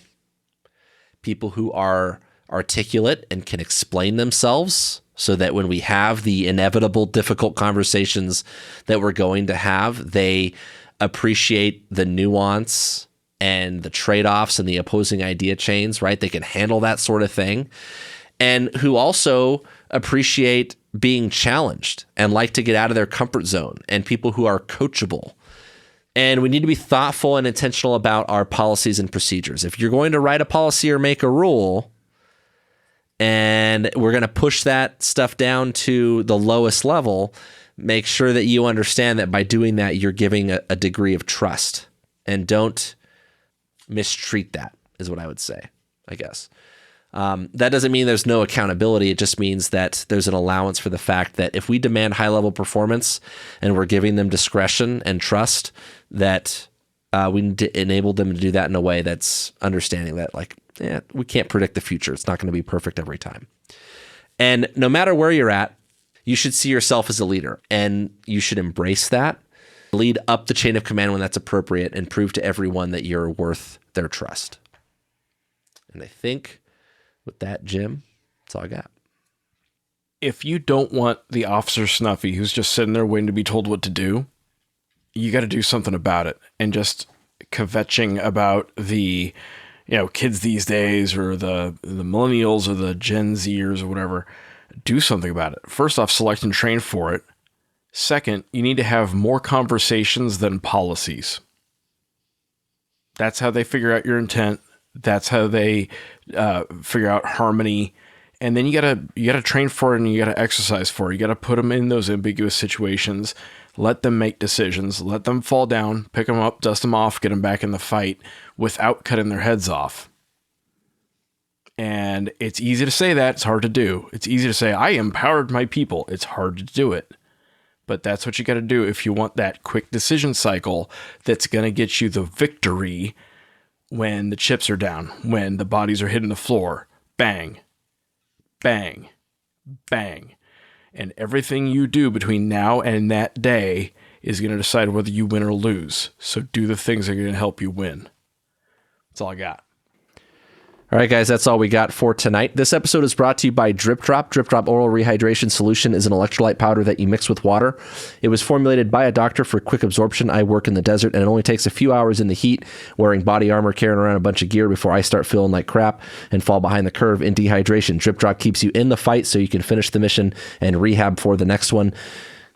E: people who are articulate and can explain themselves so that when we have the inevitable difficult conversations that we're going to have, they appreciate the nuance and the trade-offs and the opposing idea chains, right? They can handle that sort of thing. And who also appreciate being challenged and like to get out of their comfort zone, and people who are coachable. And we need to be thoughtful and intentional about our policies and procedures. If you're going to write a policy or make a rule, and we're going to push that stuff down to the lowest level, make sure that you understand that by doing that, you're giving a degree of trust. And don't mistreat that, is what I would say, I guess. That doesn't mean there's no accountability. It just means that there's an allowance for the fact that if we demand high-level performance and we're giving them discretion and trust, that we need to enable them to do that in a way that's understanding that, we can't predict the future. It's not going to be perfect every time. And no matter where you're at, you should see yourself as a leader, and you should embrace that. Lead up the chain of command when that's appropriate, and prove to everyone that you're worth their trust. And I think with that, Jim, that's all I got.
F: If you don't want the officer snuffy who's just sitting there waiting to be told what to do, you got to do something about it. And just kvetching about the, kids these days, or the millennials or the Gen Zers or whatever, do something about it. First off, select and train for it. Second, you need to have more conversations than policies. That's how they figure out your intent. That's how they figure out harmony. And then you gotta train for it, and you gotta exercise for it. You gotta put them in those ambiguous situations. Let them make decisions. Let them fall down, pick them up, dust them off, get them back in the fight without cutting their heads off. And it's easy to say that. It's hard to do. It's easy to say, I empowered my people. It's hard to do it. But that's what you got to do if you want that quick decision cycle that's going to get you the victory when the chips are down, when the bodies are hitting the floor. Bang, bang, bang. And everything you do between now and that day is going to decide whether you win or lose. So do the things that are going to help you win. That's all I got.
E: All right, guys, that's all we got for tonight. This episode is brought to you by Drip Drop. Drip Drop Oral Rehydration Solution is an electrolyte powder that you mix with water. It was formulated by a doctor for quick absorption. I work in the desert, and it only takes a few hours in the heat, wearing body armor, carrying around a bunch of gear before I start feeling like crap and fall behind the curve in dehydration. Drip Drop keeps you in the fight so you can finish the mission and rehab for the next one.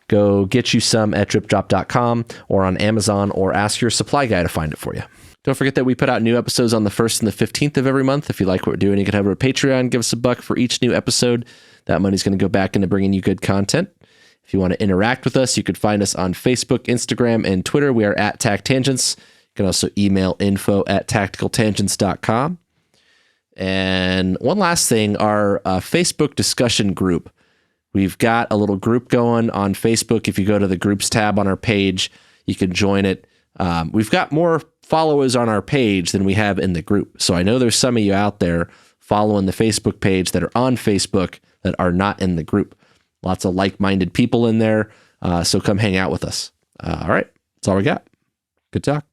E: Go get you some at dripdrop.com or on Amazon, or ask your supply guy to find it for you. Don't forget that we put out new episodes on the 1st and the 15th of every month. If you like what we're doing, you can head over to Patreon, give us $1 for each new episode. That money's going to go back into bringing you good content. If you want to interact with us, you could find us on Facebook, Instagram, and Twitter. We are at TacTangents. You can also email info@tacticaltangents.com. And one last thing, our Facebook discussion group. We've got a little group going on Facebook. If you go to the groups tab on our page, you can join it. We've got more followers on our page than we have in the group. So I know there's some of you out there following the Facebook page that are on Facebook that are not in the group. Lots of like-minded people in there. So come hang out with us. All right. That's all we got. Good talk.